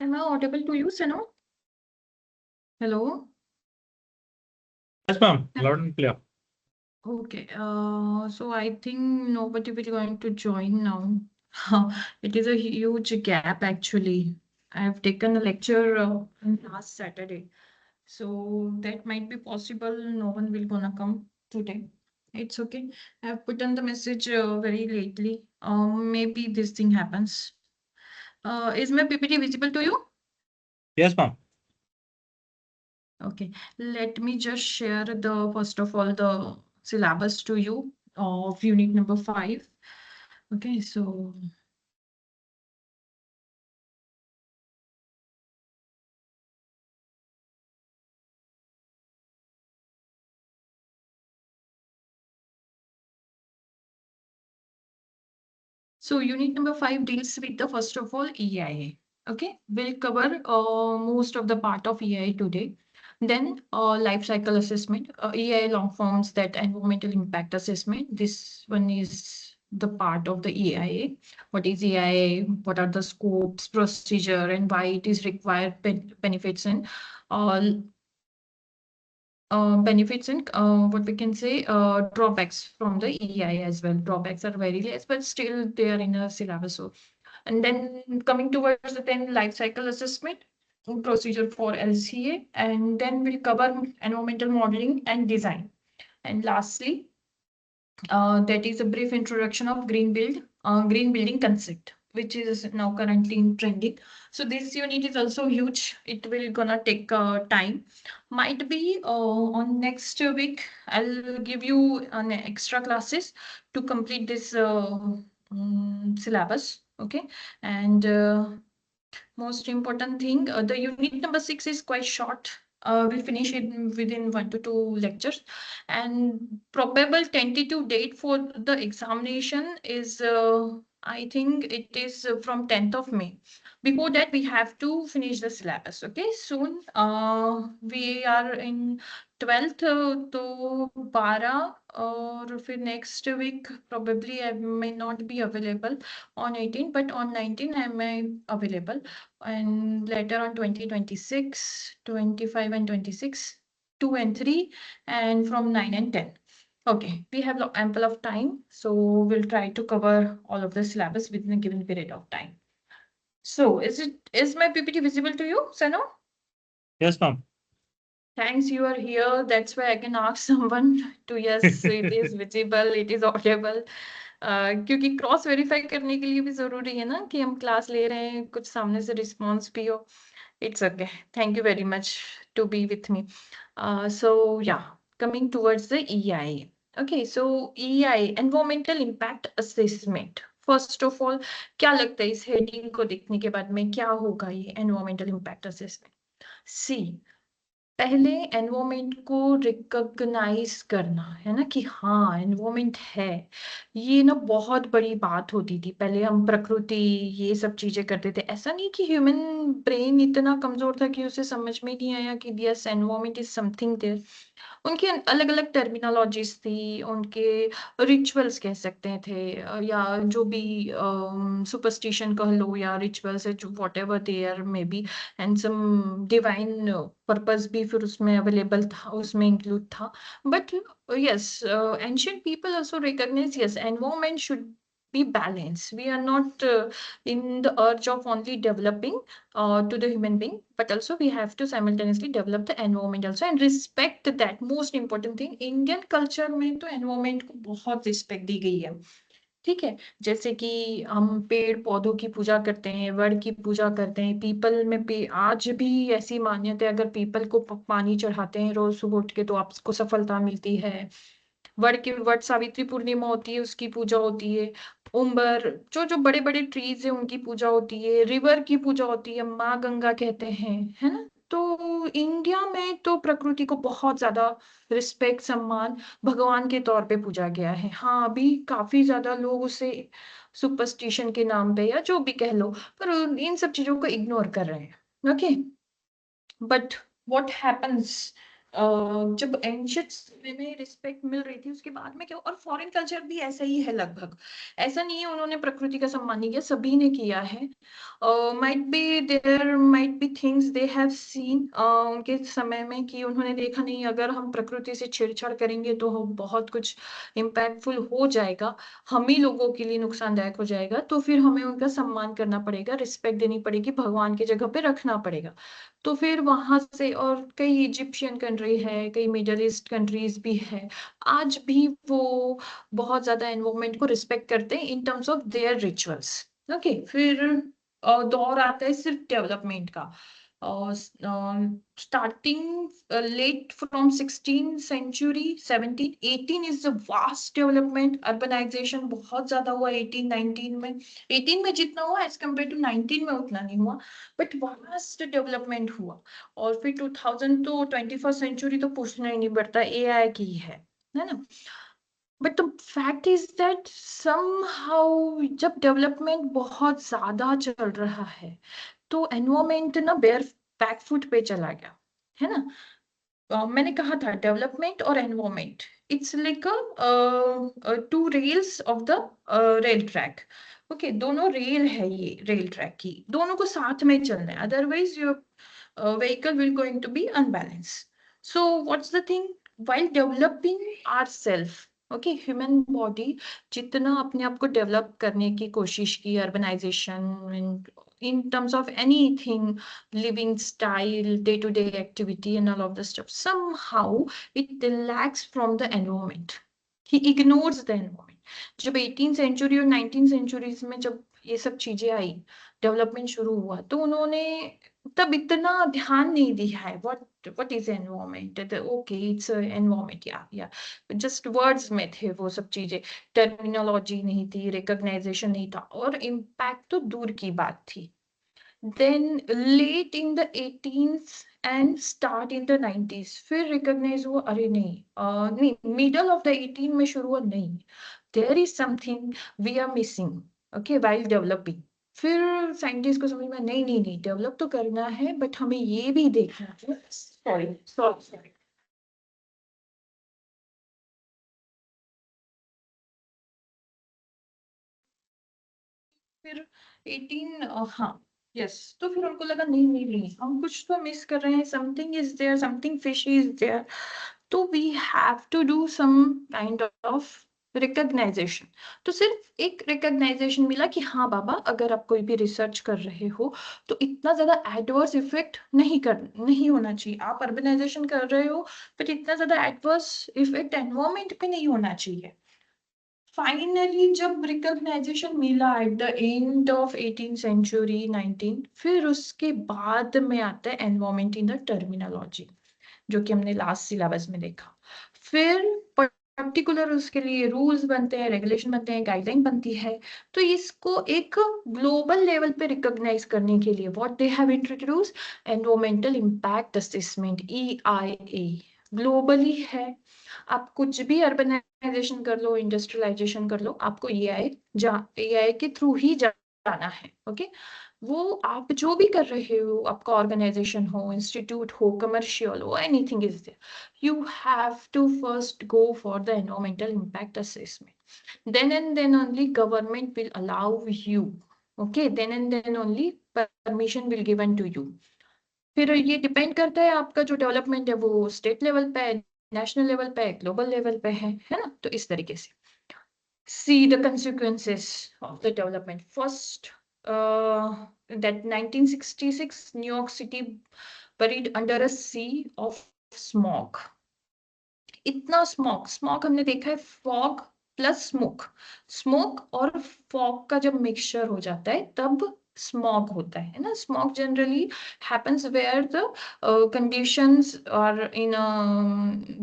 Am I audible to you, Sano? Hello? Yes, ma'am. Loud and clear. Okay. So I think nobody will going to join now. It is a huge gap actually. I have taken a lecture on last Saturday. So that might be possible. No one will gonna come today. It's okay. I have put on the message very lately. Maybe this thing happens. Is my PPT visible to you? Yes, ma'am. Okay, let me just share the first of all the syllabus to you of unit number 5. Okay, so unit number 5 deals with the first of all EIA. Okay, we'll cover most of the part of EIA today. Then life cycle assessment, EIA long forms, that environmental impact assessment. This one is the part of the EIA. What is EIA? What are the scopes, procedure, and why it is required, benefits and all benefits and what we can say drawbacks from the EIA as well. Drawbacks are very less, but still they are in a syllabus. So, and then coming towards the then life cycle assessment procedure for LCA, and then we'll cover environmental modeling and design. And lastly, that is a brief introduction of green building concept, which is now currently in trending. So this unit is also huge. It will gonna take time. Might be on next week, I'll give you an extra classes to complete this syllabus. Okay, and most important thing, the unit number 6 is quite short. We'll finish it within 1 to 2 lectures, and probable tentative date for the examination is, I think it is from 10th of May. Before that, we have to finish the syllabus. Okay, soon. We are in 12th to 12 or फिर next week probably I may not be available on 18, but on 19 I may available, and later on 2026, 25 and 26, 2 and 3, and from 9 and 10. Okay, we have ample of time, so we'll try to cover all of the syllabus within a given period of time. So is my PPT visible to you, Sano? Yes, ma'am. Thanks, you are here. That's why I can ask someone to, yes, it is visible, it is audible. क्योंकि cross verify करने के लिए भी जरूरी है ना कि हम क्लास ले रहे हैं, कुछ सामने से रिस्पॉन्स भी हो. It's okay. Thank you very much to be with me. So yeah, coming towards the EIA. Okay, so EIA, Environmental Impact Assessment. First of all, क्या लगता है इस हेडिंग को देखने के बाद में क्या होगा ये Environmental Impact Assessment? See, पहले एनवायरमेंट को रिकॉग्नाइज करना है ना कि हाँ एनवायरमेंट है, ये ना बहुत बड़ी बात होती थी. पहले हम प्रकृति ये सब चीजें करते थे. ऐसा नहीं कि ह्यूमन ब्रेन इतना कमजोर था कि उसे समझ में नहीं आया कि yes environment is something there. उनकी अलग अलग टर्मिनोलॉजीज थी, उनके रिचुअल्स कह सकते थे, या जो भी सुपरस्टिशन कह लो या रिचुअल्स है, जो whatever there may be, and some divine purpose भी फिर उसमें अवेलेबल था, उसमें इंक्लूड था. But yes, ancient people also recognize, yes, environment should be balanced. We are not in the urge of only developing to the human being, but also we have to simultaneously develop the environment also and respect that. Most important thing, Indian culture में तो environment को बहुत respect दी गई है. ठीक है, जैसे कि हम पेड़ पौधों की पूजा करते हैं, वड की पूजा करते हैं, पीपल में आज भी ऐसी मान्यता है, अगर पीपल को पानी चढ़ाते हैं रोज सुबह उठ के तो आपको सफलता मिलती है. वट सावित्री पूर्णिमा होती है, उसकी पूजा होती है. उम्बर, जो जो बड़े बड़े ट्रीज है उनकी पूजा होती है. रिवर की पूजा होती है, माँ गंगा कहते हैं, है ना. तो इंडिया में तो प्रकृति को बहुत ज्यादा रिस्पेक्ट, सम्मान, भगवान के तौर पे पूजा गया है. हाँ, अभी काफी ज्यादा लोग उसे सुपरस्टिशन के नाम पे या जो भी कह लो, पर इन सब चीजों को इग्नोर कर रहे हैं. ओके, बट व्हाट हैपेंस, जब एंशियंट समय में रिस्पेक्ट मिल रही थी, उसके बाद में क्या. और फॉरेन कल्चर भी ऐसा ही है लगभग. ऐसा नहीं है उन्होंने प्रकृति का सम्मान नहीं किया, सभी ने किया है. Might be things they have seen उनके समय में कि उन्होंने देखा नहीं, अगर हम प्रकृति से छेड़छाड़ करेंगे तो बहुत कुछ इम्पैक्टफुल हो जाएगा, हम ही लोगों के लिए नुकसानदायक हो जाएगा, तो फिर हमें उनका सम्मान करना पड़ेगा, रिस्पेक्ट देनी पड़ेगी, भगवान की जगह पे रखना पड़ेगा। तो फिर वहां से, और कई इजिप्शियन कंट्री है, कई मिडल ईस्ट कंट्रीज भी है, आज भी वो बहुत ज्यादा एनवायरमेंट को रिस्पेक्ट करते हैं in terms of their rituals. Okay, फिर दौर आता है सिर्फ डेवलपमेंट का, starting late from 16 century, 17 18 is the vast development, urbanisation बहुत ज्यादा हुआ 18 19 में, 18 में जितना हुआ एज कम्पेयर टू 19 में उतना नहीं हुआ, बट वास्ट डेवलपमेंट हुआ। और फिर 2000 तो 21st सेंचुरी तो पूछना ही नहीं पड़ता, एआई की है ना। But the fact is that somehow जब डेवलपमेंट बहुत ज्यादा चल रहा है तो एनवायरमेंट ना बेयर बैक फुट पे चला गया, है ना। मैंने कहा था डेवलपमेंट और environment, it's like two rails of the rail track. Okay, दोनों रेल है, ये रेल ट्रैक की, दोनों को साथ में चलना है, otherwise your vehicle will going to be unbalanced. So what's the thing, while developing ourself, okay, human body जितना अपने आप को डेवलप करने की कोशिश की, urbanisation in terms of anything, living style, day-to-day activity and all of the stuff, somehow it lacks from the environment. He ignores the environment. जब 18th century और 19th सेंचुरीज में जब ये सब चीजें आई, डेवलपमेंट शुरू हुआ, तो उन्होंने तब इतना ध्यान नहीं दिया है, what is environment, okay its environment, या जस्ट वर्ड्स में थे वो सब चीजें, टर्मिनोलॉजी नहीं थी, रिकॉग्नाइजेशन नहीं था, और इम्पैक्ट तो दूर की बात थी। then late in the 18th and start in the 90s फिर रिकॉग्नाइज हुआ, अरे नहीं, नहीं, मिडल ऑफ द 18 में शुरू हुआ, नहीं, there is something we are missing, okay, while developing। फिर साइंटिस्ट को समझ में, नहीं नहीं नहीं, डेवलप तो करना है बट हमें ये भी देखना है, सॉरी सॉरी सॉरी, फिर 18, हाँ, यस, तो फिर उनको लगा नहीं नहीं नहीं, हम कुछ तो मिस कर रहे हैं, something is there, something fishy is there, तो we have to do some kind of recognisation. तो सिर्फ एक रिकॉग्नाइजेशन मिला कि हाँ बाबा, अगर आप कोई भी रिसर्च कर रहे हो तो इतना ज्यादा एडवर्स इफेक्ट नहीं होना चाहिए, आप अर्बनाइजेशन कर रहे हो बट इतना ज्यादा एडवर्स इफेक्ट एनवायरमेंट पे नहीं होना चाहिए। फाइनली जब रिकॉग्नाइजेशन मिला at the end of 18 century 19, फिर उसके बाद में आता है एनवायरमेंट इन द टर्मिनोलॉजी, जो कि हमने लास्ट सिलेबस में देखा। फिर पर्टिकुलर उसके लिए रूल्स बनते हैं, रेगुलेशन बनते हैं, गाइडलाइन बनती है। तो इसको एक ग्लोबल लेवल पे रिकॉग्नाइज करने के लिए what they have introduce, environmental impact assessment, EIA, globally है। आप कुछ भी अर्बनाइजेशन कर लो, इंडस्ट्रियलाइजेशन कर लो, आपको EIA के थ्रू ही जाना है। ओके, वो आप जो भी कर रहे हो, आपका ऑर्गेनाइजेशन हो, इंस्टीट्यूट हो, कमर्शियल हो, anything is there, you have to first go for the environmental impact assessment. Then and then only government will allow you. Okay, then and then only permission will given to you. फिर ये depend करता है आपका जो development है वो state level पे है, नेशनल लेवल पे है, ग्लोबल लेवल पे है ना। तो इस तरीके से see the consequences of the development. First, that 1966 New York City buried under a sea of smog. इतना स्मॉग, स्मॉग हमने देखा है, फॉग प्लस स्मोक, स्मोक और फॉग का जब मिक्सचर हो जाता है तब स्मॉग होता है ना। Smog generally happens where the conditions are in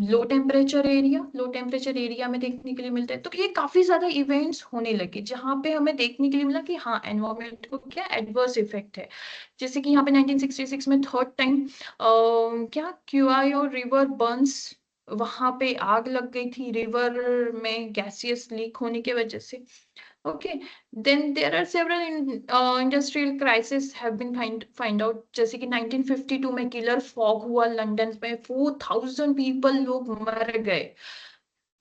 low temperature area, low temperature area में देखने के लिए मिलता है। तो ये काफी ज्यादा इवेंट्स होने लगे जहाँ पे हमें देखने के लिए मिला कि हाँ, एनवायरमेंट को क्या एडवर्स इफेक्ट है। जैसे कि यहाँ पे 1966 में थर्ड टाइम क्या क्यूआईओ रिवर बर्न्स, वहां पे आग लग गई थी रिवर में, गैसियस लीक होने की वजह से। Okay, then there are several industrial crisis have been find out, जैसे कि 1952 में किलर फॉग हुआ लंदन में, 4000 पीपल लोग मर गए।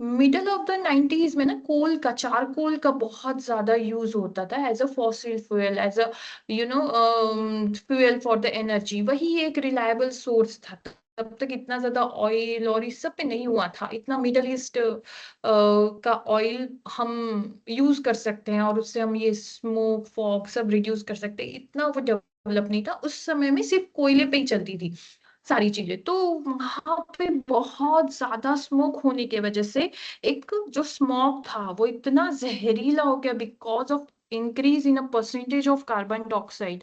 मिडल ऑफ द 90s में ना कोल का, चारकोल का बहुत ज्यादा यूज होता था as a fossil fuel, as a fuel for the energy. वही एक रिलायबल सोर्स था। तब तक इतना ज्यादा ऑयल और इस सब पे नहीं हुआ था। इतना मिडल ईस्ट का ऑयल हम यूज कर सकते हैं और उससे हम ये स्मोक फॉग सब रिड्यूस कर सकते हैं, इतना वो डेवलप नहीं था। उस समय में सिर्फ कोयले पे ही चलती थी सारी चीजें। तो वहां पे बहुत ज्यादा स्मोक होने की वजह से एक जो स्मॉग था वो इतना जहरीला हो गया because of increase in a percentage of carbon dioxide.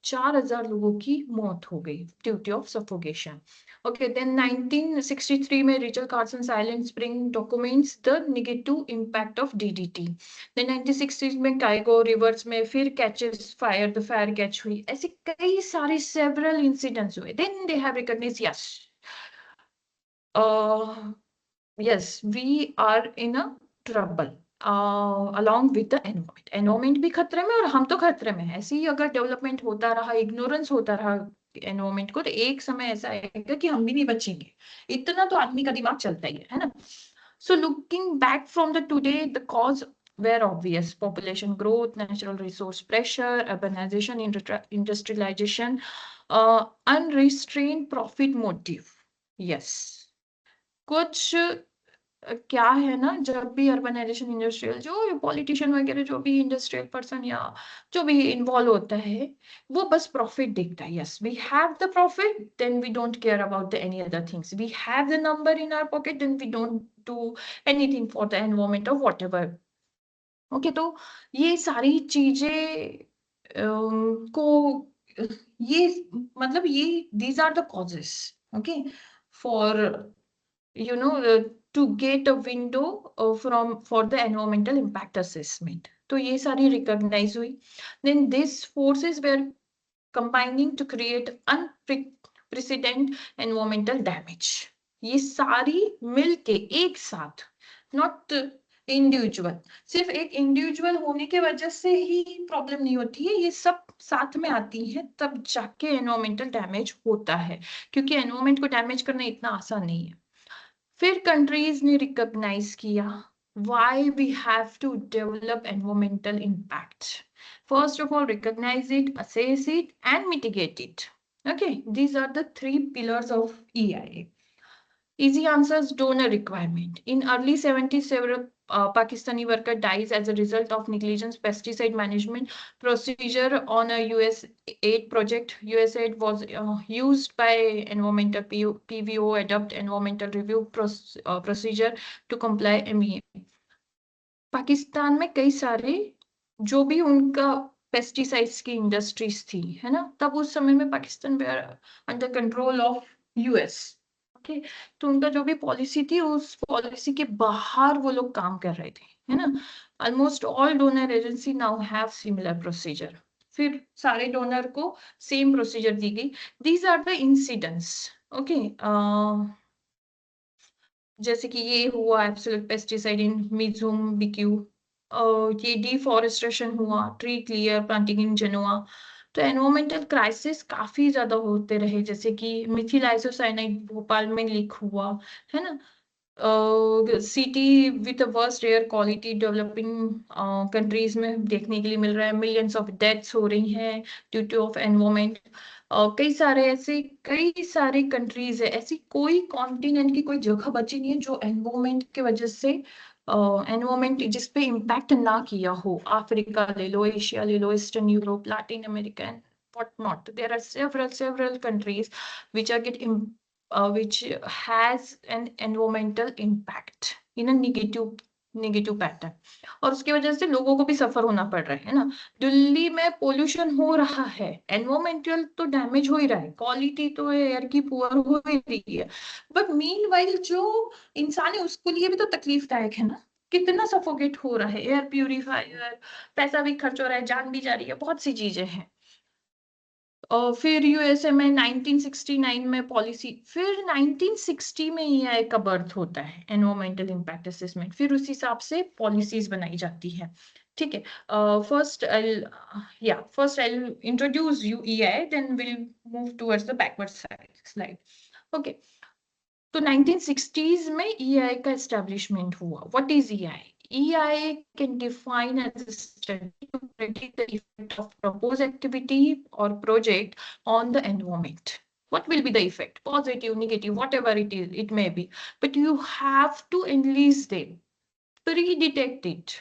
4,000 लोगों की मौत हो गई duty of suffocation. Okay, then 1963 में Richard Carson silent spring documents the negative impact of DDT. Then 1960 में काइगो रिवर्स में फिर catches fire, the fire catch हुई। ऐसे कई सारे सेवरल इंसिडेंट्स हुए। Then they have recognised, yes yes, we are in a trouble along with the environment. Environment भी खतरे में और हम तो खतरे में हैं। ऐसे ही अगर डेवलपमेंट होता रहा, इग्नोरेंस होता रहा एनवायरमेंट को, तो एक समय ऐसा आएगा कि हम भी नहीं बचेंगे। इतना तो आदमी का दिमाग चलता ही है ना। So looking back from the today, the cause were obvious: population growth, natural resource pressure, urbanization, industrialization, unrestrained profit motive. Yes. कुछ क्या है ना, जब भी अर्बनाइजेशन, इंडस्ट्रियल, जो पॉलिटिशियन वगैरह, जो भी इंडस्ट्रियल पर्सन या जो भी इन्वॉल्व होता है, वो बस प्रॉफिट देखता है। Yes, we have the profit, then we don't care about the any other things. We have the number in our pocket, then we don't do anything for the environment और whatever. Okay, तो ये सारी चीजें को ये मतलब ये these are the causes, okay, for to get a window from for the environmental impact assessment. तो ये सारी recognize हुई। Then these forces were combining to create unprecedented environmental damage. ये सारी मिलके एक साथ, not इंडिविजुअल, सिर्फ एक इंडिविजुअल होने के वजह से ही प्रॉब्लम नहीं होती है, ये सब साथ में आती है तब जाके एनवायरमेंटल डैमेज होता है। क्योंकि एनवायरमेंट को डैमेज करना इतना आसान नहीं है। फिर कंट्रीज ने रिकॉग्नाइज किया why we have to develop environmental impact. First of all, recognize it, assess it, and mitigate it. Okay, these are the three pillars of EIA. Easy answers: donor requirement. In early 70s, several Pakistani worker dies as a result of negligence pesticide management procedure on a US aid project. US aid was used by environmental PVO adopt environmental review procedure to comply MEA. Pakistan में कई सारे जो भी उनका pesticides की industries थी, है ना, तब उस समय में Pakistan under control of US. Okay, तो उनका जो भी पॉलिसी थी, उस पॉलिसी के बाहर वो लोग काम कर रहे थे, है ना। Almost all donor agency now have similar procedure. फिर सारे डोनर को सेम प्रोसीजर दी गई। These are the incidents. Okay, जैसे कि ये हुआ एब्सोल्यूट पेस्टिसाइड इन मिज़ोम बिक्यू, ये डिफॉरेस्टेशन हुआ, ट्री क्लियर प्लांटिंग इन जनुआ। तो एनवायरमेंटल क्राइसिस काफी ज्यादा होते रहे, जैसे कि मिथिल आइसोसाइनाइड भोपाल में लीक हुआ, है ना। City with worst air quality developing countries में देखने के लिए मिल रहा है। मिलियंस ऑफ डेथ्स हो रही हैं ड्यू टू ऑफ एनवायरमेंट। कई सारे कंट्रीज है, ऐसी कोई कॉन्टिनेंट की कोई जगह बची नहीं है जो एनवायरमेंट की वजह से एनवायरमेंट जिसपे इम्पैक्ट ना किया हो। अफ्रीका ले लो, एशिया ले लो, Eastern Europe, Latin America and what not. There are several countries which are which has an environmental impact in a negative pattern, और उसकी वजह से लोगों को भी सफर होना पड़ रहा है ना। दिल्ली में पोल्यूशन हो रहा है, एनवायरमेंटल तो डैमेज हो ही रहा है, क्वालिटी तो एयर की पुअर हो ही रही है, बट मीनवाइल जो इंसान है उसके लिए भी तो तकलीफदायक है ना। कितना सफोकेट हो रहा है, एयर प्यूरिफायर, पैसा भी खर्च हो रहा है, जान भी जा रही है, बहुत सी चीजें हैं। और फिर यूएसए में 1969 में पॉलिसी, फिर 1960 में ईआई का बर्थ होता है, एनवायरमेंटल इम्पैक्ट असेसमेंट। फिर उस हिसाब से पॉलिसीज बनाई जाती है। ठीक है, first I introduce you EI, then will move towards the backward slide. Okay, तो 1960s में EI का एस्टेब्लिशमेंट हुआ. What is EI? EI can define as a study to predict the effect of proposed activity or project on the environment. What will be the effect? Positive, negative, whatever it is, it may be. But you have to enlist them, pre-detect it.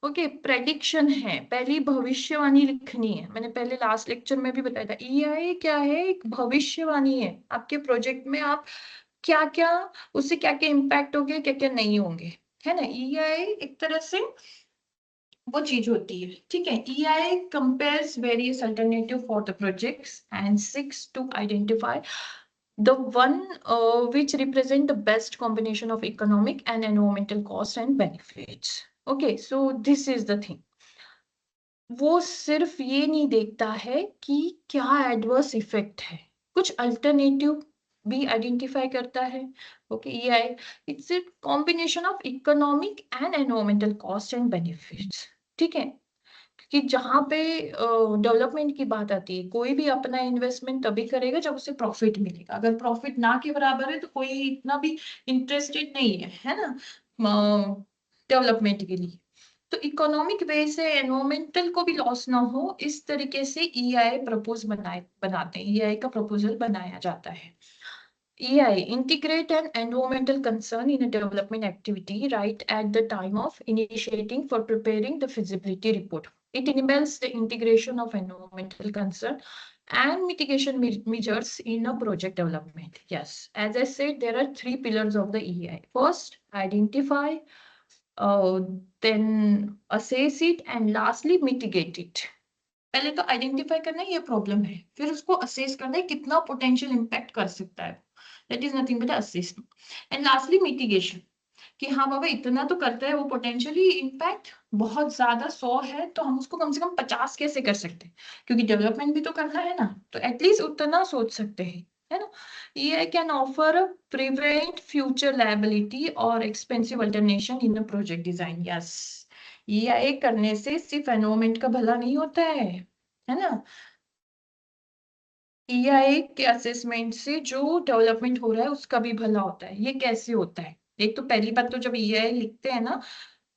Okay, prediction है, पहली भविष्यवाणी लिखनी है. मैंने पहले last lecture में भी बताया था, EI क्या है? एक भविष्यवाणी है. आपके प्रोजेक्ट में आप क्या क्या, उससे क्या क्या इम्पैक्ट होंगे, क्या क्या नहीं होंगे, है ना. EI एक तरह से वो चीज होती है. ठीक है. EI compares various alternative for the projects and seeks to identify the one which represent the best combination of economic and environmental cost and benefits. Okay, so this is the thing. वो सिर्फ ये नहीं देखता है कि क्या adverse effect है, कुछ अल्टरनेटिव भी आइडेंटिफाई करता है. Okay, EI it's a combination of economic and environmental cost and benefits. ठीक है. कि जहाँ पे डेवलपमेंट की बात आती है, कोई भी अपना इन्वेस्टमेंट तभी करेगा जब उसे प्रॉफिट मिलेगा. अगर प्रॉफिट ना के बराबर है तो कोई इतना भी इंटरेस्टेड नहीं है ना, डेवलपमेंट के लिए. तो इकोनॉमिक वे से एनवायरमेंटल को भी लॉस ना हो, इस तरीके से EI प्रपोज बनाते हैं, EI का प्रपोजल बनाया जाता है. EI integrate an environmental concern in a development activity right at the time of initiating for preparing the feasibility report. It enables the integration of environmental concern and mitigation measures in a project development. Yes, as I said, there are three pillars of the EI. First, identify, then assess it, and lastly mitigate it. पहले तो identify करना है ये problem है, फिर उसको assess करना है कितना पोटेंशियल इम्पैक्ट कर सकता है. That is nothing but assessment. And lastly mitigation, कि हाँ बाबा इतना तो करता है वो, पोटेंशियली इम्पैक्ट बहुत ज्यादा 100 है तो हम उसको कम से कम 50 कैसे कर सकते हैं, क्योंकि डेवलपमेंट भी तो करना है ना, तो एटलीस्ट उतना सोच सकते हैं, है ना. EI can offer prevent future liability और expensive alternation in a project design. Yes, EI करने से सिर्फ एनवायरमेंट का भला नहीं होता है ना. EI के असेसमेंट से जो डेवलपमेंट हो रहा है उसका भी भला होता है. ये कैसे होता है? एक तो पहली बात तो जब EI लिखते हैं ना,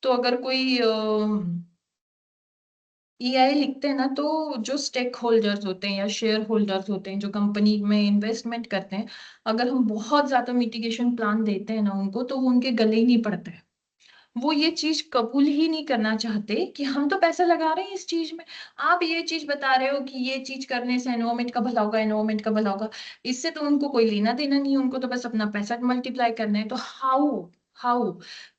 तो अगर कोई EI लिखते हैं ना, तो जो स्टेक होल्डर्स होते हैं या शेयर होल्डर्स होते हैं जो कंपनी में इन्वेस्टमेंट करते हैं, अगर हम बहुत ज्यादा मिटिगेशन प्लान देते हैं ना उनको, तो वो उनके गले ही नहीं पड़ते हैं. वो ये चीज कबूल ही नहीं करना चाहते कि हम तो पैसा लगा रहे हैं इस चीज में, आप ये चीज बता रहे हो कि ये चीज करने से एनवायरमेंट का भला होगा, एनवायरमेंट का भला होगा. इससे तो उनको कोई लेना देना नहीं है, उनको तो बस अपना पैसा मल्टीप्लाई करना है. तो हाउ हाउ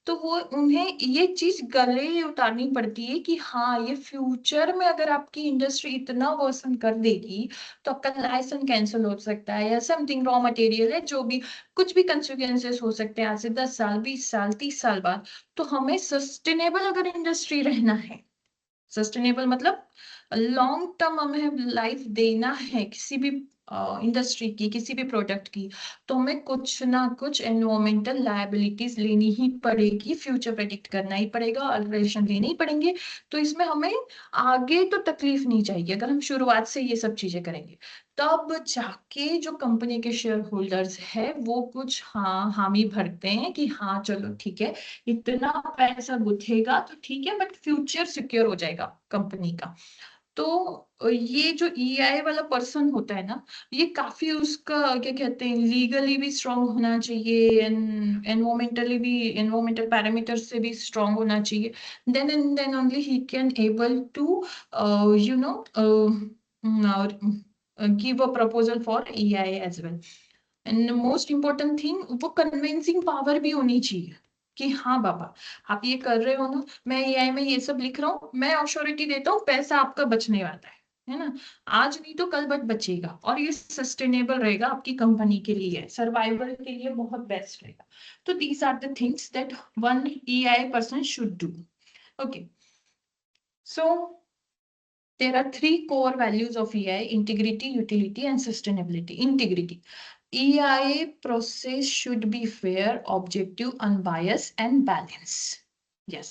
तो वो उन्हें ये चीज गले उतारनी पड़ती है कि हाँ, ये फ्यूचर में अगर आपकी इंडस्ट्री इतना वर्सन कर देगी तो आपका लाइसेंस कैंसिल हो सकता है, या समथिंग रॉ मटेरियल है, जो भी कुछ भी कंसिक्वेंसेस हो सकते हैं आज से 10 साल 20 साल 30 साल बाद. तो हमें सस्टेनेबल अगर इंडस्ट्री रहना है, सस्टेनेबल मतलब लॉन्ग टर्म हमें लाइफ देना है किसी भी इंडस्ट्री की, किसी भी प्रोडक्ट की, तो हमें कुछ ना कुछ एनवायरमेंटल लायबिलिटीज लेनी ही पड़ेगी, फ्यूचर प्रेडिक्ट करना ही पड़ेगा, अल्टरेशन लेने ही पड़ेंगे. तो इसमें हमें आगे तो तकलीफ नहीं चाहिए. अगर हम शुरुआत से ये सब चीजें करेंगे, तब जाके जो कंपनी के शेयर होल्डर्स है वो कुछ हाँ हामी भरते हैं कि हाँ चलो ठीक है, इतना पैसा गुथेगा तो ठीक है, बट फ्यूचर सिक्योर हो जाएगा कंपनी का. तो ये जो EI वाला पर्सन होता है ना, ये काफी उसका क्या कहते हैं, लीगली भी स्ट्रांग होना चाहिए, एनवायरमेंटली भी, एनवायरमेंटल पैरामीटर्स से भी स्ट्रांग होना चाहिए. देन एंड देन ओनली ही can able to you know give a proposal for EI as well. And most important thing, वो कन्विंसिंग पावर भी होनी चाहिए कि हाँ बाबा, आप ये कर रहे हो ना, मैं EI में ये सब लिख रहा हूँ, मैं अश्योरिटी देता हूँ पैसा आपका बचने वाला है ना, आज नहीं तो कल बट बचेगा, और ये सस्टेनेबल रहेगा आपकी कंपनी के लिए, सर्वाइवल के लिए बहुत बेस्ट रहेगा. तो these are the things that one EI person should do. Okay, so there are three core values of EI: integrity, utility, and sustainability. Integrity. EI process should be fair, objective, unbiased, and balanced. Yes.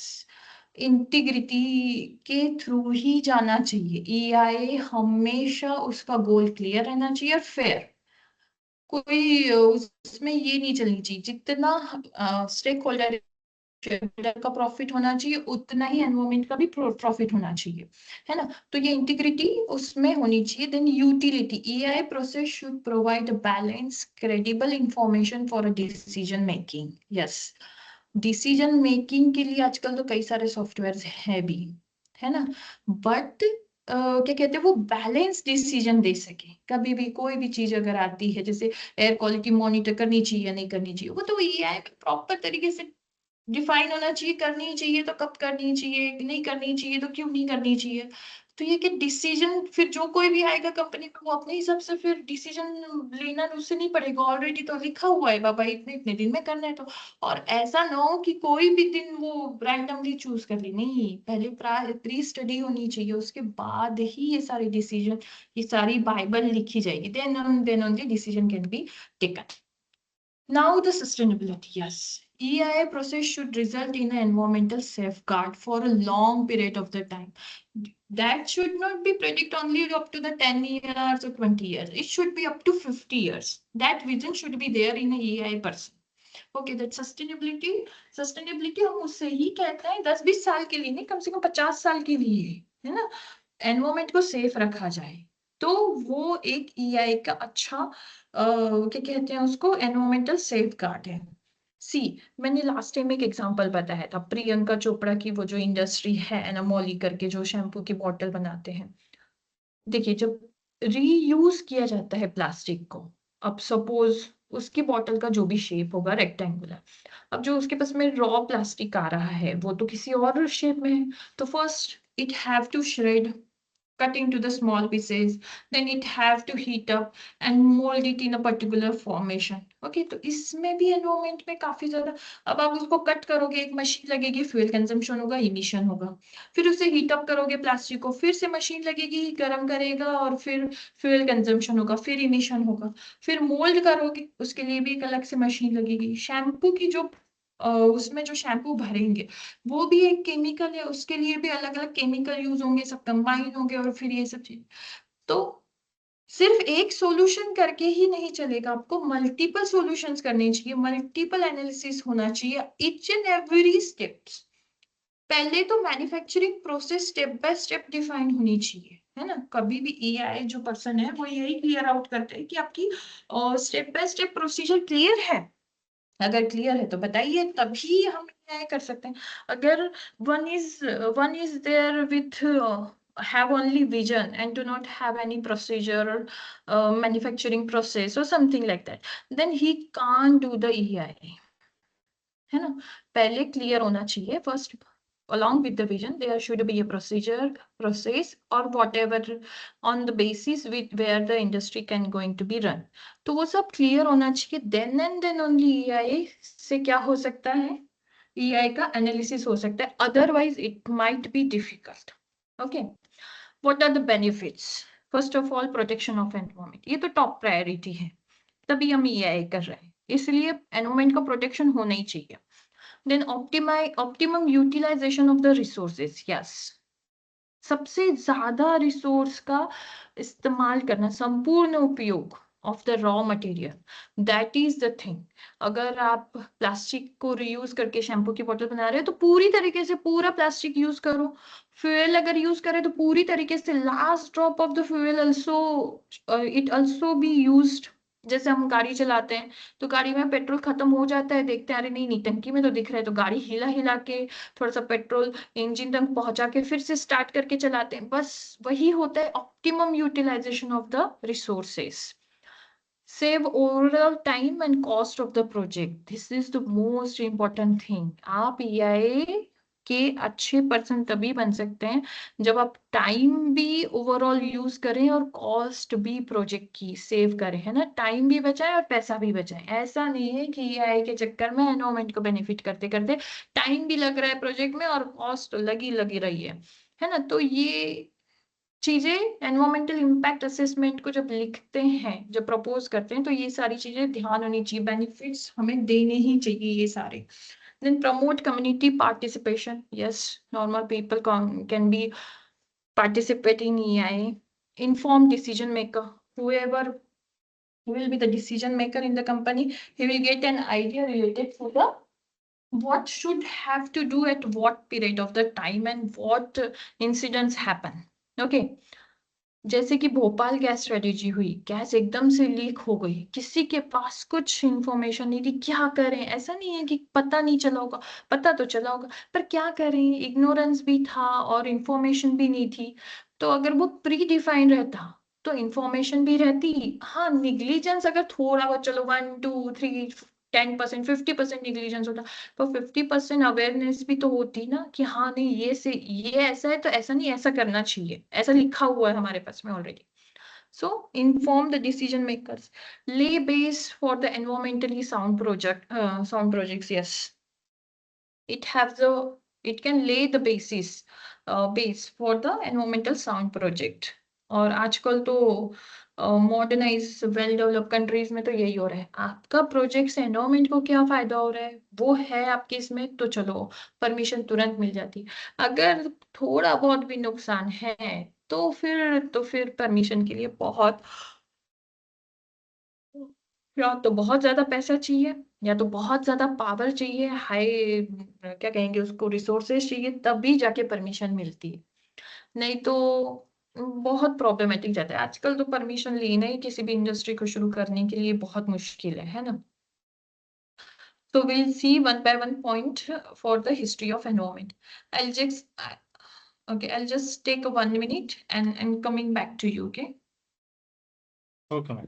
Integrity के through ही जाना चाहिए. EI हमेशा उसका goal clear रहना चाहिए और fair. कोई उसमें ये नहीं चलनी चाहिए, जितना स्टेक होल्डर का प्रॉफिट होना चाहिए उतना ही एनवायरमेंट का भी प्रॉफिट होना चाहिए, है ना। तो ये इंटीग्रिटी उसमें होनी चाहिए। Then utility, EI process should provide balance credible information for a decision making. Yes, decision making के लिए आजकल तो कई सारे सॉफ्टवेयर है भी, है ना, बट क्या कहते हैं, वो बैलेंस डिसीजन दे सके। कभी भी कोई भी चीज अगर आती है, जैसे एयर क्वालिटी मॉनिटर करनी चाहिए या नहीं करनी चाहिए, वो तो एआई में प्रॉपर तरीके से डिफाइन होना चाहिए। करनी चाहिए तो कब करनी चाहिए, नहीं करनी चाहिए तो क्यों नहीं करनी चाहिए। तो ये कि डिसीजन फिर जो कोई भी आएगा कंपनी में, वो अपने हिसाब से फिर डिसीजन लेना उससे नहीं पड़ेगा, ऑलरेडी तो लिखा हुआ है बाबा इतने इतने दिन में करना है तो। और ऐसा ना हो कि कोई भी दिन वो रैंडमली चूज कर ले, नहीं, पहले प्री स्टडी होनी चाहिए, उसके बाद ही ये सारे डिसीजन, ये सारी बाइबल लिखी जाएगी, then only decision can be taken. Now the sustainability, yes. EIA process should result in an environmental safeguard for a long period of the time. That should not be predict only up to the 10 years or 20 years. It should be up to 50 years. That vision should be there in a EIA person. Okay, that sustainability हम उससे ही कहते हैं 10-20 साल के लिए नहीं, कम से कम 50 साल के लिए, है ना, एनवायरमेंट को सेफ रखा जाए। तो वो एक ईआई का अच्छा क्या कहते हैं उसको, एनवायरमेंटल सेफ गार्ड है। सी, मैंने लास्ट टाइम एक एग्जांपल बताया था, प्रियंका चोपड़ा की वो जो इंडस्ट्री है एनामोली करके, जो शैम्पू की बॉटल बनाते हैं। देखिए, जब रीयूज किया जाता है प्लास्टिक को, अब सपोज उसकी बॉटल का जो भी शेप होगा रेक्टेंगुलर, अब जो उसके पास में रॉ प्लास्टिक आ रहा है वो तो किसी और शेप में है, तो first it have to shred, cut into the small pieces, then it have to heat up and mold it in a particular formation. Okay, तो इसमें भी एनवायरमेंट में काफी ज्यादा, अब आप उसको कट करोगे, एक मशीन लगेगी, फ्यूल कंजम्पशन होगा, इमिशन होगा, फिर उसे हीट अप करोगे प्लास्टिक को, फिर से मशीन लगेगी, गर्म करेगा, और फिर फ्यूल कंजम्पशन होगा, फिर इमिशन होगा, फिर मोल्ड करोगे, उसके लिए भी एक अलग से मशीन लगेगी। शैम्पू की जो उसमें जो शैम्पू भरेंगे वो भी एक केमिकल है, उसके लिए भी अलग अलग केमिकल यूज होंगे, सब कंबाइन होंगे, और फिर ये सब चीज। तो सिर्फ एक सॉल्यूशन करके ही नहीं चलेगा, आपको मल्टीपल सॉल्यूशंस करने चाहिए, मल्टीपल एनालिसिस होना चाहिए, ईच एंड एवरी स्टेप्स। पहले तो manufacturing process step by step define होनी चाहिए, है ना। कभी भी ईआई जो पर्सन है वो यही क्लियर आउट करते हैं कि आपकी step by step procedure clear है। अगर क्लियर है तो बताइए, तभी हम न्याय कर सकते हैं। अगर one is there with have only vision and do not have any procedure or manufacturing process or something like that, then he can't do the EI, है ना। पहले क्लियर होना चाहिए first, along with the vision there should be a procedure, process or whatever on the basis with where the industry can going to be run। तो वो सब clear होना चाहिए, then and then only EI से क्या हो सकता है, EI का एनालिसिस हो सकता है, otherwise it might be difficult। okay, what are the benefits? first of all, protection of environment, ये तो टॉप प्रायोरिटी है, तभी हम EI कर रहे हैं, इसलिए एनवायरमेंट का प्रोटेक्शन होना ही चाहिए। Then optimum utilization of the resources, yes, सबसे ज्यादा रिसोर्स का इस्तेमाल करना, संपूर्ण उपयोग of the raw material, that is the thing. अगर आप प्लास्टिक को रीयूज करके शैम्पू की बोतल बना रहे हो तो पूरी तरीके से पूरा प्लास्टिक यूज करो। फ्यूल अगर यूज करें तो पूरी तरीके से last drop of the fuel also, it also be used. जैसे हम गाड़ी चलाते हैं तो गाड़ी में पेट्रोल खत्म हो जाता है, देखते हैं अरे नहीं नहीं टंकी में तो दिख रहा है, तो गाड़ी हिला हिला के थोड़ा सा पेट्रोल इंजन तक पहुंचा के फिर से स्टार्ट करके चलाते हैं। बस वही होता है optimum utilisation of the resources, save overall time and cost of the project, this is the most important thing। आप EIA के अच्छे पर्सन तभी बन सकते हैं जब आप टाइम भी ओवरऑल यूज करें और कॉस्ट भी प्रोजेक्ट की सेव करें, है ना, टाइम भी बचाएं और पैसा भी बचाएं। ऐसा नहीं है कि EIA के चक्कर में एनवायरमेंट को बेनिफिट करते करते टाइम भी लग रहा है प्रोजेक्ट में और कॉस्ट लगी लगी रही है ना। तो ये चीजें, एनवायरमेंटल इम्पैक्ट असेसमेंट को जब लिखते हैं, जब प्रपोज करते हैं, तो ये सारी चीजें ध्यान होनी चाहिए, बेनिफिट्स हमें देने ही चाहिए ये सारे। Then promote community participation, yes, normal people can be participate in EI, inform decision maker, whoever he will be the decision maker in the company. He will get an idea related to the what should have to do at what period of the time and what incidents happen. Okay, जैसे कि Bhopal gas strategy हुई, gas एकदम से leak हो गई, किसी के पास कुछ इंफॉर्मेशन नहीं थी, क्या करें? ऐसा नहीं है कि पता नहीं चला होगा, पता तो चला होगा, पर क्या करें? इग्नोरेंस भी था और इंफॉर्मेशन भी नहीं थी। तो अगर वो प्री डिफाइंड रहता तो इंफॉर्मेशन भी रहती। हाँ, निग्लिजेंस अगर थोड़ा बहुत, चलो 1 2 3 10% 50% निग्लिजेंस होता, तो 50% अवेयरनेस भी तो होती ना कि हाँ नहीं, ये ऐसा है तो ऐसा नहीं, ऐसा करना चाहिए, ऐसा लिखा हुआ है हमारे पास में already. So inform the decision makers. Lay base for the environmentally sound projects. Yes, it can lay the base for the environmental sound project. और आजकल तो मॉडर्नाइज वेल डेवलप कंट्रीज में तो यही हो रहा है, आपका प्रोजेक्ट से एनवायरमेंट को क्या फायदा हो रहा है वो है आपके इसमें, तो चलो परमिशन तुरंत मिल जाती। अगर थोड़ा बहुत भी नुकसान है तो फिर परमिशन के लिए या तो बहुत ज्यादा पैसा चाहिए, या तो बहुत ज्यादा पावर चाहिए, हाई क्या कहेंगे उसको, रिसोर्सेज चाहिए, तभी जाके परमिशन मिलती है। नहीं तो बहुत प्रॉब्लमेटिक जाता है। आजकल तो परमिशन लेना ही किसी भी इंडस्ट्री को शुरू करने के लिए बहुत मुश्किल है ना। So we'll see one by one point for the history of environment. I'll just okay, I'll just take a 1 minute and coming back to you. Okay. Okay, ma'am.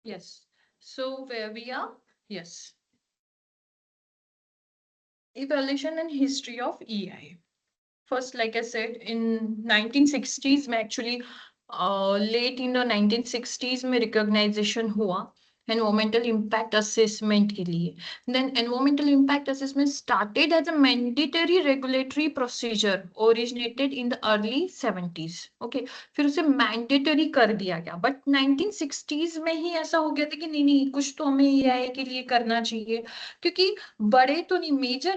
Yes. So where we are? Yes. Evaluation and history of EI. First, like I said, in 1960s में actually late in the 1960s में recognition हुआ environmental impact assessment के लिए. Then environmental impact assessment started as a mandatory regulatory procedure originated in the early 70s. Okay, फिर उसे mandatory कर दिया गया, but 1960s में ही ऐसा हो गया था कि नहीं कुछ तो हमें EI के लिए करना चाहिए, क्योंकि बड़े तो नहीं, major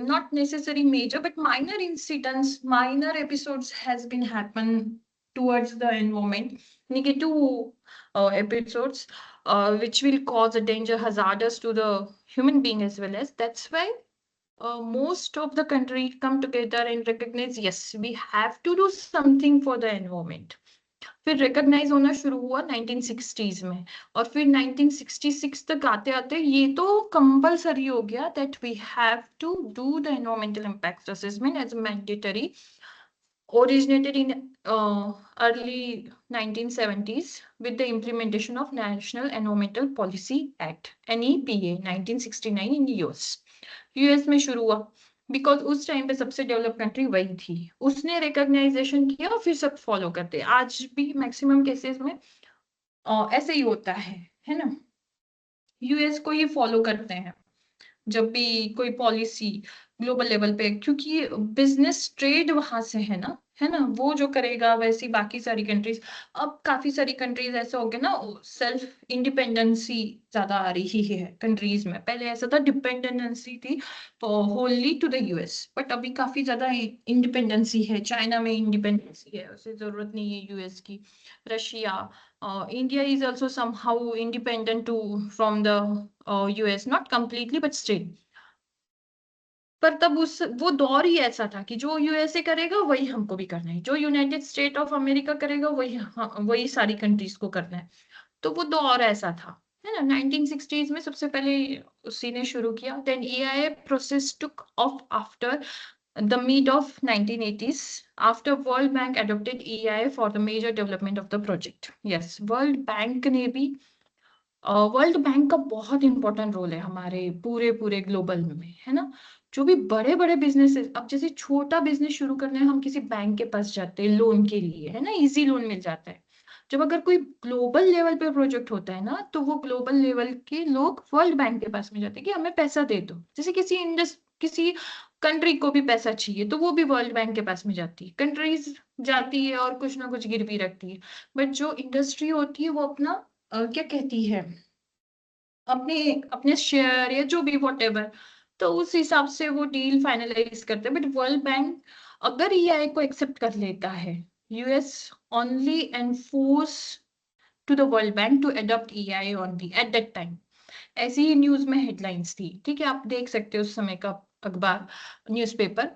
not necessary major but minor incidents, minor episodes has been happen towards the environment, negative episodes which will cause a danger, hazardous to the human being as well as. That's why most of the country come together and recognize, yes, we have to do something for the environment. फिर recognise होना शुरू हुआ 1960s में, और फिर 1966 तक आते आते ये तो कंपलसरी हो गया that we have to do the environmental impact assessment as mandatory, originated in early 1970s with the implementation of National Environmental Policy Act NEPA 1969 in US में शुरू हुआ, बिकॉज उस टाइम पे सबसे डेवलप कंट्री वही थी, उसने रिकॉग्नाइजेशन किया और फिर सब फॉलो करते। आज भी मैक्सिमम केसेस में ऐसे ही होता है ना, यूएस को ही फॉलो करते हैं जब भी कोई पॉलिसी ग्लोबल लेवल पे, क्योंकि बिजनेस ट्रेड वहां से है ना, वो जो करेगा वैसी बाकी सारी कंट्रीज। अब काफी सारी कंट्रीज ऐसा हो गया ना, सेल्फ इंडिपेंडेंसी ज्यादा आ रही है कंट्रीज में। पहले ऐसा था डिपेंडेंसी थी only to the US, but अभी काफी ज्यादा इंडिपेंडेंसी है। चाइना में इंडिपेंडेंसी है, उसे जरूरत नहीं है यूएस की। Russia, India is also somehow independent to from the US, not completely but still. पर तब उस वो दौर ही ऐसा था कि जो यूएसए करेगा वही हमको भी करना है, जो यूनाइटेड स्टेट ऑफ अमेरिका करेगा वही वही सारी कंट्रीज को करना है। तो वो दौर ऐसा था, है ना। 1960s में सबसे पहले उसी ने शुरू किया। देन EIA process took off after the mid of 1980s after World Bank adopted EIA for the major development of the project. Yes, World Bank ने भी वर्ल्ड बैंक का बहुत इंपॉर्टेंट रोल है हमारे पूरे पूरे ग्लोबल में, है ना। जो भी बड़े बड़े बिजनेस, अब जैसे छोटा बिजनेस शुरू करने हम किसी बैंक के पास जाते हैं लोन के लिए, है ना, इजी लोन मिल जाता है। जब अगर कोई ग्लोबल लेवल पे प्रोजेक्ट होता है ना, तो वो ग्लोबल लेवल के लोग वर्ल्ड बैंक के पास में जाते हैं कि हमें पैसा दे दो। जैसे किसी कंट्री को भी पैसा चाहिए तो वो भी वर्ल्ड बैंक के पास में जाती है, कंट्रीज जाती है और कुछ ना कुछ गिरवी रखती है। बट जो इंडस्ट्री होती है वो अपना क्या कहती है, अपने अपने शेयर या जो भी वॉट एवर, तो उस हिसाब से वो डील फाइनलाइज करते हैं। बट वर्ल्ड बैंक अगर ईआई को एक्सेप्ट कर लेता है, US only enforce to the World Bank to adopt EI only at that time. ऐसी ही न्यूज में हेडलाइंस थी, ठीक है, आप देख सकते हो उस समय का अखबार, न्यूज़पेपर,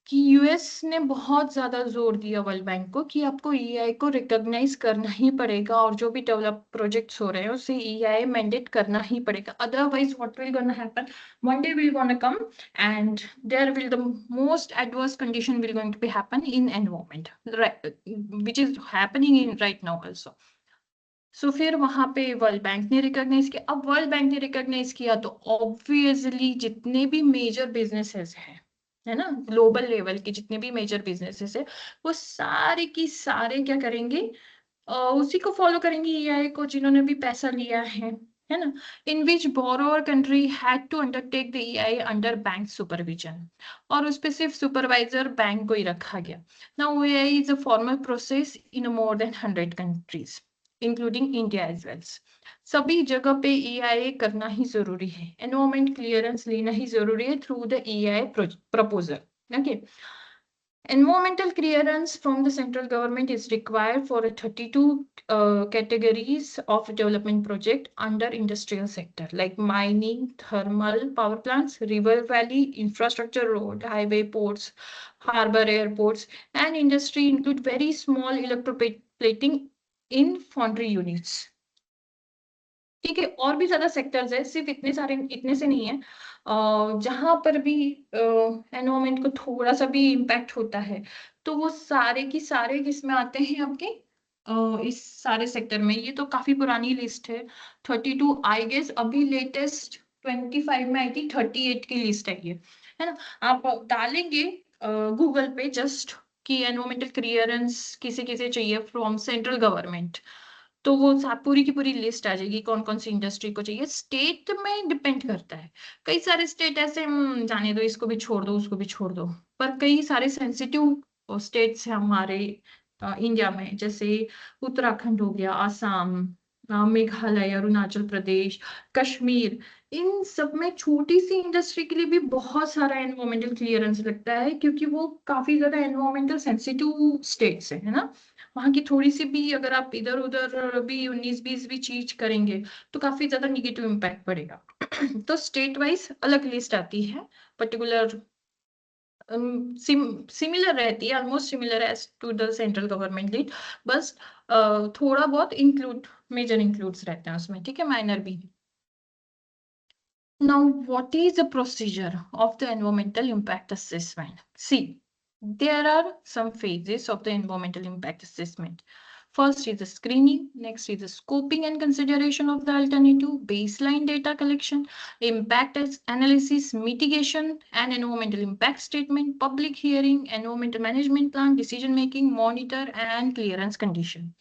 कि यूएस ने बहुत ज्यादा जोर दिया वर्ल्ड बैंक को कि आपको ईआई को रिकॉग्नाइज करना ही पड़ेगा, और जो भी डेवलप प्रोजेक्ट्स हो रहे हैं उसे ईआई मैंडेट करना ही पड़ेगा। Otherwise what will gonna happen, one day will gonna come and there will the most adverse condition will going to be happen in environment, which is happening in right now also. So फिर वहां पे world bank ने recognise किया। अब world bank ने recognise किया तो obviously जितने भी मेजर बिजनेसेस हैं, है ना, ग्लोबल लेवल के जितने भी मेजर बिजनेसेस है, वो सारे की सारे क्या करेंगे, उसी को फॉलो करेंगे, ईआई को, जिन्होंने भी पैसा लिया है ना। In which borrower country had to undertake the EI under bank supervision, और उस पे सिर्फ सुपरवाइजर बैंक को ही रखा गया। Now EI is a formal process in more than 100 countries including India as well. सभी जगह पे ईआई करना ही जरूरी है, एनवायरमेंट क्लियरेंस लेना ही जरूरी है through the EI proposal. Okay, environmental clearance from the central government is required for 32 categories of development project under industrial sector like mining, thermal power plants, river valley, infrastructure, road, highway, ports, harbor, airports, and industry include very small electroplating in foundry units. ठीक है, और भी ज्यादा sectors है, सिर्फ इतने से नहीं है। जहां पर भी एनवायरमेंट को थोड़ा सा भी इम्पैक्ट होता है, तो वो सारे की सारे किसमें आते हैं आपके, इस सारे सेक्टर में। ये तो काफी पुरानी लिस्ट है, 32 आई गेस, अभी लेटेस्ट 25 में आई थी, 38 की लिस्ट है ना। आप डालेंगे गूगल पे जस्ट कि एनवायरमेंटल क्लियरेंस किसे किसे चाहिए फ्रॉम सेंट्रल गवर्नमेंट, तो वो पूरी की पूरी लिस्ट आ जाएगी कौन कौन सी इंडस्ट्री को चाहिए। स्टेट में डिपेंड करता है, कई सारे स्टेट ऐसे जाने दो, इसको भी छोड़ दो, उसको भी छोड़ दो। पर कई सारे सेंसिटिव स्टेट्स हैं हमारे इंडिया में, जैसे उत्तराखंड हो गया, आसाम, मेघालय, अरुणाचल प्रदेश, कश्मीर, इन सब में छोटी सी इंडस्ट्री के लिए भी बहुत सारा एनवायरमेंटल क्लियरेंस लगता है, क्योंकि वो काफी ज्यादा एनवायरमेंटल सेंसिटिव स्टेट्स है ना। वहां की थोड़ी सी भी अगर आप इधर उधर भी 19-20 भी चीज करेंगे तो काफी ज्यादा निगेटिव इम्पैक्ट पड़ेगा। तो स्टेट वाइज अलग लिस्ट आती है, पर्टिकुलर सिमिलर रहती है, almost similar as to the central government lead, बस थोड़ा बहुत मेजर इंक्लूड्स रहते हैं उसमें, ठीक है, माइनर भी। Now, what is the procedure of the environmental impact assessment? See, there are some phases of the environmental impact assessment. First is the screening, next is the scoping and consideration of the alternative, baseline data collection, impact analysis, mitigation and environmental impact statement, public hearing, environmental management plan, decision making, monitor and clearance condition.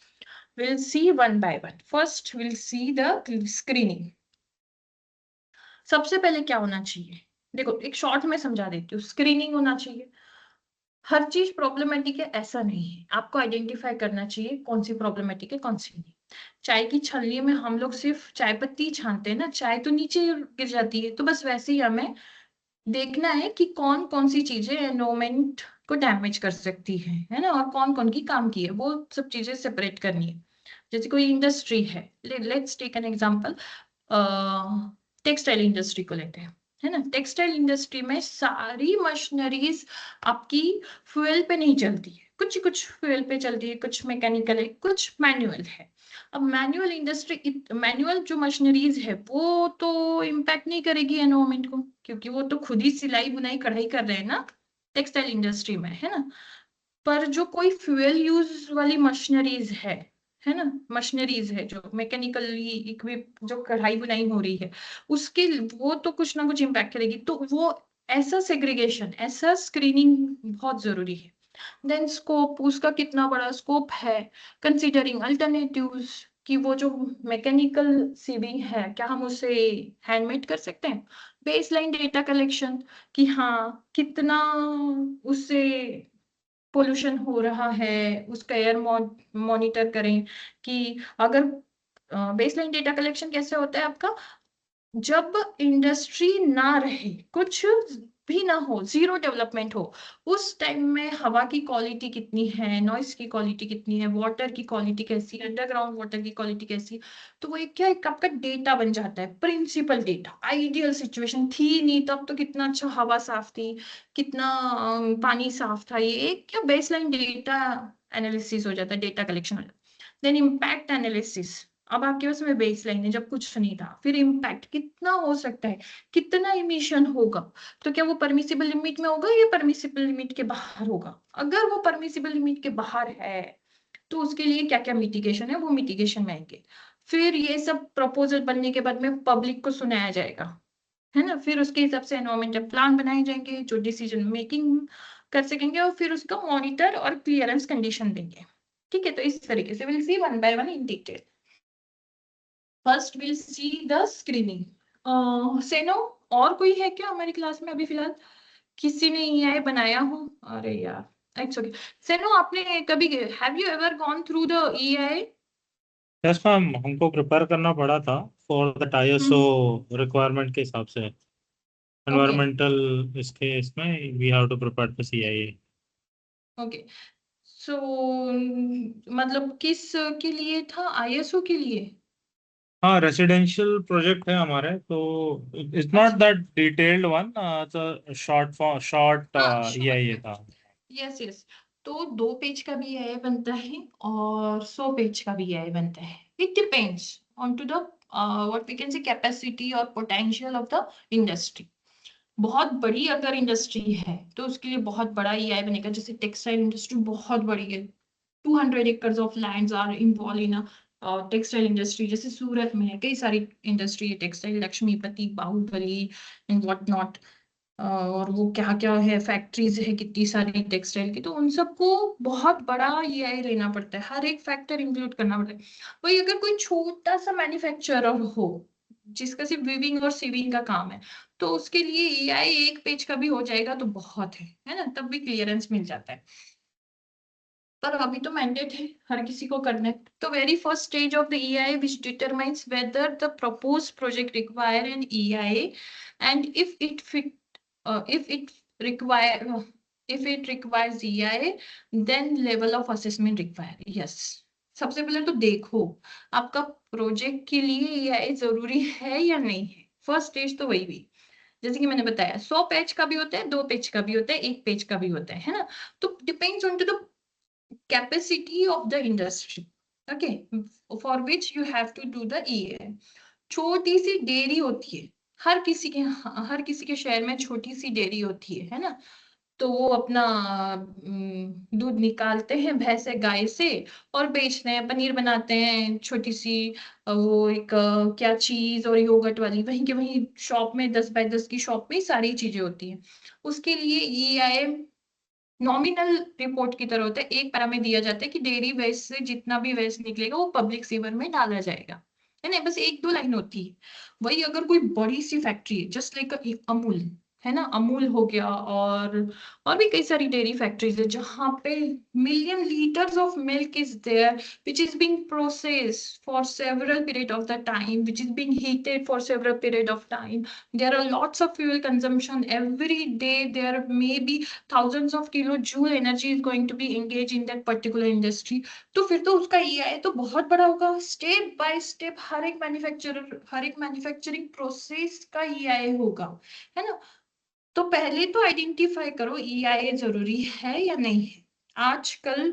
We'll see one by one. First, we'll see the screening. सबसे पहले क्या होना चाहिए, देखो एक short में समझा देती हूँ, स्क्रीनिंग होना चाहिए। हर चीज प्रॉब्लमेटिक है ऐसा नहीं है, आपको आइडेंटिफाई करना चाहिए कौन सी प्रॉब्लमेटिक है कौन सी नहीं। चाय की छलनी में हम लोग सिर्फ चाय पत्ती छानते हैं ना, चाय तो नीचे गिर जाती है, तो बस वैसे ही हमें देखना है कि कौन कौन सी चीजें एनवायरमेंट को डैमेज कर सकती है ना, और कौन कौन की काम की है, वो सब चीजें सेपरेट करनी है। जैसे कोई इंडस्ट्री है, let's take an example, textile industry को लेते हैं, है ना। टेक्सटाइल इंडस्ट्री में सारी मशीनरीज आपकी फ्यूल पे नहीं चलती है, कुछ कुछ फ्यूल पे चलती है, कुछ मैकेनिकल है, कुछ मैनुअल है। अब मैनुअल इंडस्ट्री, मैनुअल जो मशीनरीज है वो तो इम्पैक्ट नहीं करेगी एनवायरमेंट को, क्योंकि वो तो खुद ही सिलाई बुनाई कढ़ाई कर रहे हैं ना टेक्सटाइल इंडस्ट्री में, है ना। पर जो कोई फ्यूल यूज वाली मशीनरीज है ना, मशीनरीज है जो मैकेनिकली इक्विप, जो कढ़ाई बुनाई हो रही है, उसके वो तो कुछ ना कुछ इम्पैक्ट करेगी, तो वो ऐसा सेग्रीगेशन, ऐसा स्क्रीनिंग बहुत जरूरी है। देन स्कोप, उसका कितना बड़ा स्कोप है, कंसीडरिंग अल्टरनेटिव्स, कि वो जो मैकेनिकल सीविंग है क्या हम उसे हैंडमेड कर सकते हैं। बेसलाइन डेटा कलेक्शन, कि हाँ कितना उससे पोल्यूशन हो रहा है, उसका एयर मॉनिटर करें। कि अगर बेसलाइन डेटा कलेक्शन कैसे होता है आपका, जब इंडस्ट्री ना रहे, कुछ भी ना हो, जीरो डेवलपमेंट हो, उस टाइम में हवा की क्वालिटी कितनी है, नॉइस की क्वालिटी कितनी है, वाटर की क्वालिटी कैसी है, अंडरग्राउंड वाटर की क्वालिटी कैसी है, तो वो एक क्या, एक आपका डेटा बन जाता है, प्रिंसिपल डेटा। आइडियल सिचुएशन थी नहीं तब तो कितना अच्छा हवा साफ थी, कितना पानी साफ था, ये एक क्या बेसलाइन डेटा एनालिसिस हो जाता है, डेटा कलेक्शन हो जाता है। देन इम्पैक्ट एनालिसिस, अब आपके पास में बेसलाइन है जब कुछ नहीं था, फिर इम्पैक्ट कितना हो सकता है, कितना इमिशन होगा, तो क्या वो परमिसिबल लिमिट में होगा या परमिसिबल लिमिट के बाहर होगा। अगर वो परमिसिबल लिमिट के बाहर है तो उसके लिए क्या क्या मिटिगेशन है, वो मिटिगेशन में आएंगे। फिर ये सब प्रपोजल बनने के बाद में पब्लिक को सुनाया जाएगा, है ना। फिर उसके हिसाब से एनवायरमेंटल प्लान बनाए जाएंगे जो डिसीजन मेकिंग कर सकेंगे, और फिर उसका मॉनिटर और क्लियरेंस कंडीशन देंगे। ठीक है, तो इस तरीके से will see one by one in detail. First will see the screening. सेनो, और कोई है क्या हमारी क्लास में अभी फिलहाल? किसी ने ईआई बनाया हो? अरे यार इट्स ओके। सेनो, आपने कभी, have you ever gone through the EI? Yes ma'am, हमको प्रिपेयर करना पड़ा था फॉर द आईएसओ रिक्वायरमेंट के हिसाब से। ओके एनवायरमेंटल इसके इसमें we have to prepare for CIA. Okay. So मतलब किस के लिए था, आईएसओ के लिए? हाँ, रेसिडेंशियल प्रोजेक्ट है हमारे, तो इट्स नॉट अच्छा, that detailed one, it's short short हाँ ईआईए शॉर्ट, था। Yes yes. तो 2 पेज का भी ईआई बनता है और 100 पेज का भी ईआई बनता है। It depends on to the what we can say capacity और पोटेंशियल ऑफ द इंडस्ट्री। बहुत बड़ी अगर इंडस्ट्री है तो उसके लिए बहुत बड़ा ईआई बनेगा, जैसे टेक्सटाइल इंडस्ट्री बहुत बड़ी है, 200 acres of lands are involve in textile industry. जैसे सूरत में है कई सारी इंडस्ट्री है textile, Laxmipati, Bahubali and what not, और वो क्या क्या है, फैक्ट्रीज है कितनी सारी टेक्सटाइल की, तो उन सबको बहुत बड़ा ईआई लेना पड़ता है, हर एक फैक्टर इंक्लूड करना पड़ता है। वही अगर कोई छोटा सा मैन्युफैक्चरर हो जिसका सिर्फ वीविंग और सीविंग का काम है, तो उसके लिए ईआई 1 पेज का भी हो जाएगा तो बहुत है ना, तब भी क्लियरेंस मिल जाता है। पर अभी तो मैंडेट है, हर किसी को करना है। तो very first stage of the EI which determines whether the proposed project require an EI, and if it fit, if it require if it requires EI, then level of assessment required. Yes, सबसे पहले तो देखो आपका project के लिए EI जरूरी है या नहीं है, फर्स्ट स्टेज तो वही हुई। जैसे कि मैंने बताया 100 पेज का भी होता है, 2 पेज का भी होता है, 1 पेज का भी होता है ना। तो depends on to the capacity of the industry, okay, for which you have to do the EI। छोटी सी डेयरी होती है, हर किसी के शहर में छोटी सी डेयरी होती है ना। तो वो अपना दूध निकालते हैं भैंस से, गाय से, और बेचते हैं, पनीर बनाते हैं छोटी सी, वो एक क्या चीज और योगर्ट वाली, वहीं के वहीं शॉप में 10 बाय 10 की शॉप में सारी चीजें होती हैं। उसके लिए EI नॉमिनल रिपोर्ट की तरह होता है, एक पैरा में दिया जाता है कि डेयरी वेस्ट से जितना भी वेस्ट निकलेगा वो पब्लिक सीवर में डाला जाएगा, है ना, बस 1-2 लाइन होती है। वही अगर कोई बड़ी सी फैक्ट्री है जस्ट लाइक अमूल, है ना, अमूल हो गया, और भी कई सारी डेयरी फैक्ट्रीज है जहाँ पे million litres of milk is there which is being processed for several period of the time, which is being heated for several period of time. There are lots of fuel consumption every day. There may be thousands of kilojoule energy is going to be engaged in that particular industry. तो फिर तो उसका EI तो बहुत बड़ा होगा. Step by step हर एक manufacturer, हर एक मैन्युफैक्चरिंग प्रोसेस का EI होगा, है ना. तो पहले तो आइडेंटिफाई करो EIA जरूरी है या नहीं है. आजकल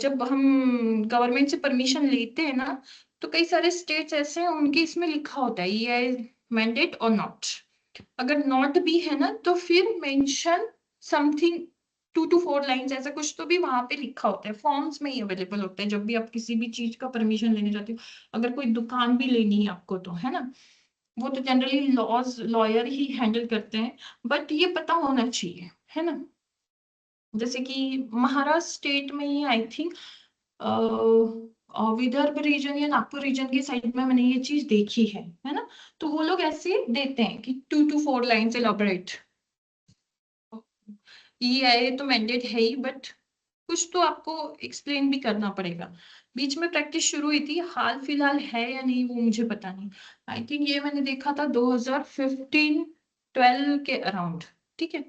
जब हम गवर्नमेंट से परमिशन लेते हैं ना, तो कई सारे स्टेट्स ऐसे हैं उनके इसमें लिखा होता है EIA मैंडेट और नॉट. अगर नॉट भी है ना तो फिर मेंशन समथिंग 2 to 4 लाइंस ऐसा कुछ तो भी वहां पे लिखा होता है. फॉर्म्स में ही अवेलेबल होता है जब भी आप किसी भी चीज का परमिशन लेने जाते हो. अगर कोई दुकान भी लेनी है आपको तो, है ना, वो तो जनरली लॉयर ही हैंडल करते हैं, बट ये पता होना चाहिए, है ना. जैसे कि महाराष्ट्र स्टेट में ही आई थिंक विदर्भ रीजन या नागपुर रीजन की साइड में मैंने ये चीज देखी है ना. तो वो लोग ऐसे देते हैं कि 2 to 4 लाइन्स एलॉबरेट. ये आए तो मैंडेट है ही, बट कुछ तो आपको एक्सप्लेन भी करना पड़ेगा. बीच में प्रैक्टिस शुरू हुई थी, हाल फिलहाल है या नहीं वो मुझे पता नहीं. आई थिंक ये मैंने देखा था 2015-12 के अराउंड. ठीक है.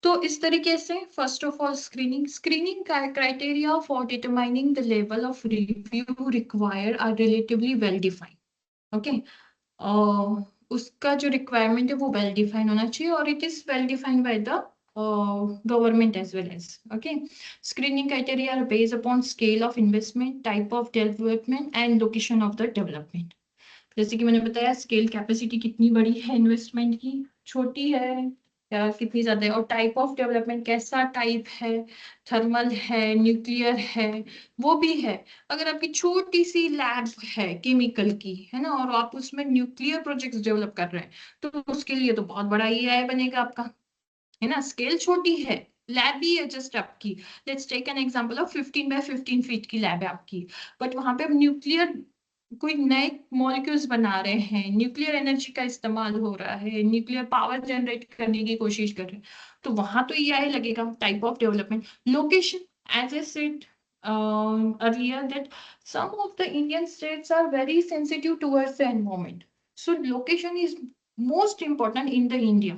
तो इस तरीके से first of all screening criteria for determining the level of review required are relatively well defined. Okay. उसका जो रिक्वायरमेंट है वो वेल डिफाइंड होना चाहिए, और it is well defined by the government as well as. Okay. Screening criteria are based upon scale of investment, type of development and location of the development. जैसे कि मैंने बताया स्केल कैपेसिटी कितनी बड़ी है इन्वेस्टमेंट की, छोटी है या कितनी ज्यादा है, और टाइप ऑफ डेवलपमेंट कैसा टाइप है, थर्मल है, न्यूक्लियर है, वो भी है. अगर आपकी छोटी सी लैब है केमिकल की, है ना, और आप उसमें न्यूक्लियर प्रोजेक्ट्स डेवलप कर रहे हैं, तो उसके लिए तो बहुत बड़ा EI बनेगा आपका, है ना. स्केल छोटी है, लैब भी है जस्ट आपकी. Let's take an example of 15 by 15 feet की लैब है आपकी, बट वहां पे अब न्यूक्लियर कोई नए मॉलिक्यूल्स बना रहे हैं, न्यूक्लियर एनर्जी का इस्तेमाल हो रहा है, न्यूक्लियर पावर जनरेट करने की कोशिश कर रहे हैं, तो वहां तो EI लगेगा. Type of development, location, as I said earlier that some of the Indian states are very sensitive towards the environment, so location is most important in the India.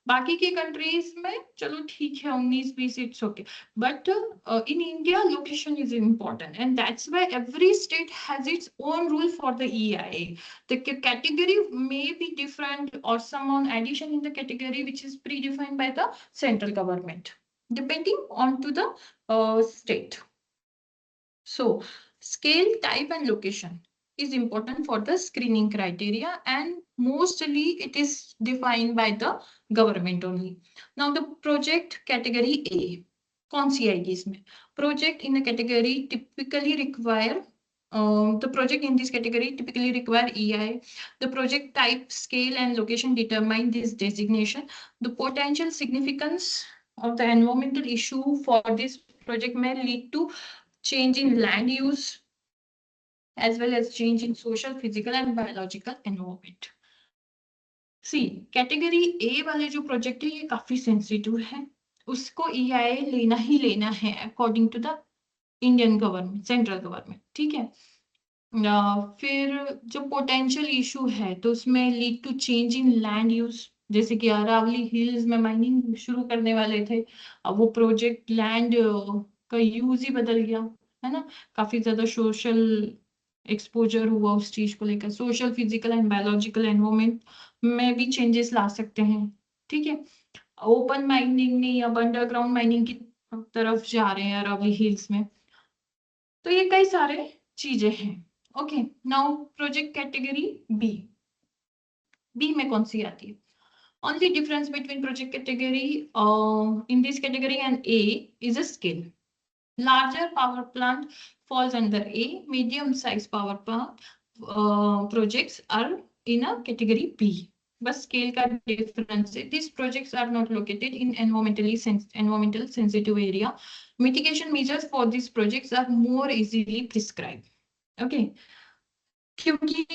बाकी के कंट्रीज में चलो ठीक है 19-20 it's okay, but in India location is important, and that's why every state has its own rule for the EIA. The category may be different और some on addition in the category which is predefined by the central government depending on to the state. So scale, type and location is important for the screening criteria, and mostly it is defined by the government only. Now the project category A, कौन सी आएगी इसमें? Project in a category typically require the project in this category typically require EI. The project type, scale and location determine this designation. The potential significance of the environmental issue for this project may lead to change in land use as well as change in social, physical and biological environment. See, category A वाले जो project है ये काफी sensitive है, उसको EI लेना ही लेना है according to the Indian government, central government. ठीक है. फिर जो पोटेंशियल इशू है तो उसमें lead to change in land use, जैसे कि अरावली हिल्स में माइनिंग शुरू करने वाले थे, अब वो प्रोजेक्ट लैंड का यूज ही बदल गया, है ना. काफी ज्यादा सोशल एक्सपोजर हुआ उस चीज को लेकर, social, physical and biological environment में भी चेंजेस ला सकते हैं. ठीक है. ओपन माइनिंग नहीं, अब अंडरग्राउंड माइनिंग की तरफ जा रहे हैं अरावली हिल्स में. तो ये कई सारे चीजें हैं. Okay. Now project category B में कौन सी आती है? Only difference between project category in this category and A is a scale. Larger power plant falls under A. Medium size power plant projects are in a category B. बस scale का difference है. These projects are not located in environmental sensitive area. Mitigation measures for these projects are more easily prescribed. Okay. क्योंकि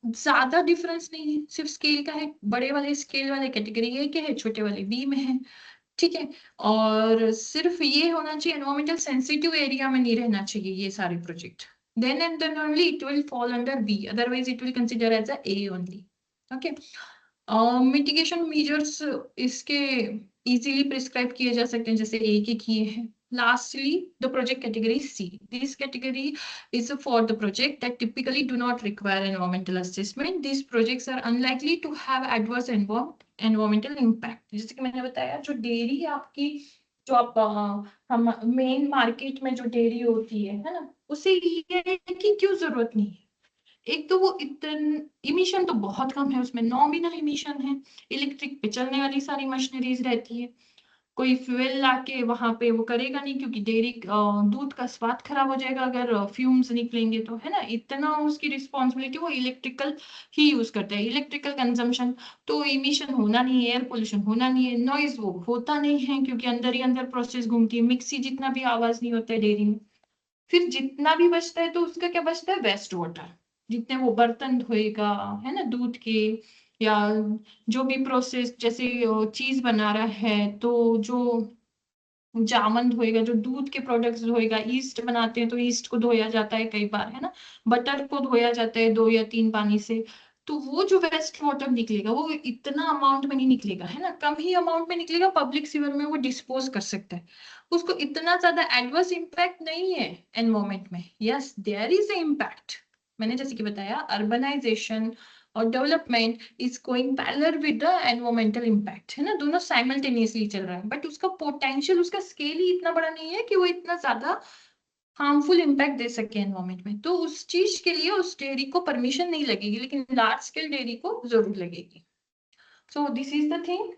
ज्यादा difference नहीं है, सिर्फ scale का है। बड़े वाले स्केल वाले कैटेगरी ए के है, छोटे वाले बी में है, ठीक है। और सिर्फ ये होना चाहिए, एनवायरमेंटल सेंसिटिव एरिया में नहीं रहना चाहिए ये सारे project, then and then only it will fall under B, otherwise it will consider as a A only. Okay, mitigation measures इसके इजीली प्रिस्क्राइब किए जा सकते हैं, जैसे ए के किए हैं। Lastly, the project category C. This category is for the project that typically do not require environmental assessment. These projects are unlikely to have adverse environmental impact. जैसे कि मैंने बताया, जो डेयरी है आपकी, जो आप हम मेन मार्केट में जो डेयरी होती है ना, उसे ये है कि क्यों जरूरत नहीं है। एक तो वो इतन इमिशन तो बहुत कम है, उसमें नॉमिनल इमिशन है, इलेक्ट्रिक पे चलने वाली सारी मशीनरीज रहती है, कोई फ्यूल लाके वहां पे वो करेगा नहीं, क्योंकि डेयरी दूध का स्वाद खराब हो जाएगा अगर फ्यूम्स निकलेंगे तो, है ना। इतना उसकी रिस्पॉन्सिबिलिटी, वो इलेक्ट्रिकल ही यूज करते हैं, इलेक्ट्रिकल कंजम्पशन, तो इमिशन होना नहीं है, एयर पोल्यूशन होना नहीं है, नॉइज वो होता नहीं है, क्योंकि अंदर ही अंदर प्रोसेस घूमती है, मिक्सी जितना भी आवाज नहीं होता है डेयरी में। फिर जितना भी बचता है तो उसका क्या बचता है, वेस्ट वाटर, जितने वो बर्तन धोएगा, है ना, दूध के, या जो भी प्रोसेस, जैसे चीज बना रहा है तो जो जामन धोएगा, जो दूध के प्रोडक्ट्स धोएगा, ईस्ट बनाते हैं तो ईस्ट को धोया जाता है कई बार, है ना, बटर को धोया जाता है 2 या 3 पानी से। तो वो जो वेस्ट वाटर निकलेगा वो इतना अमाउंट में नहीं निकलेगा, है ना, कम ही अमाउंट में निकलेगा, पब्लिक सीवर में वो डिस्पोज कर सकता है, उसको इतना ज्यादा एडवर्स इम्पैक्ट नहीं है एनवायरमेंट में। Yes, there is a impact, मैंने जैसे कि बताया, अर्बनाइजेशन और development is going parallel with the environmental impact, है ना, दोनों साइमल्टेनियसली चल रहा है, बट उसका पोटेंशियल, उसका स्केल ही इतना बड़ा नहीं है कि वो इतना ज्यादा हार्मफुल इम्पैक्ट दे सके एनवायरमेंट में। तो उस चीज के लिए उस डेयरी को परमिशन नहीं लगेगी, लेकिन लार्ज स्केल डेयरी को जरूर लगेगी। So this is the thing.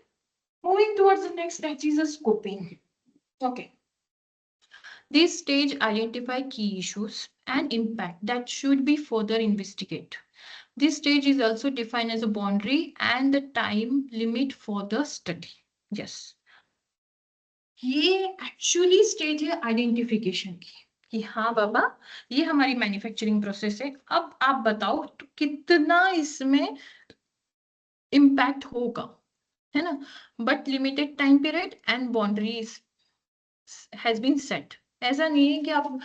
Moving towards the next, that is the scoping. Okay, this stage identify key issues and impact that should be further investigated. This stage is also defined as a boundary and the time limit for the study. Yes. ये actually stage है identification की, कि हाँ बाबा, ये हमारी manufacturing process है, अब आप बताओ तो कितना इसमें इम्पैक्ट होगा, है ना। But limited time period and boundaries has been set. ऐसा नहीं है कि आप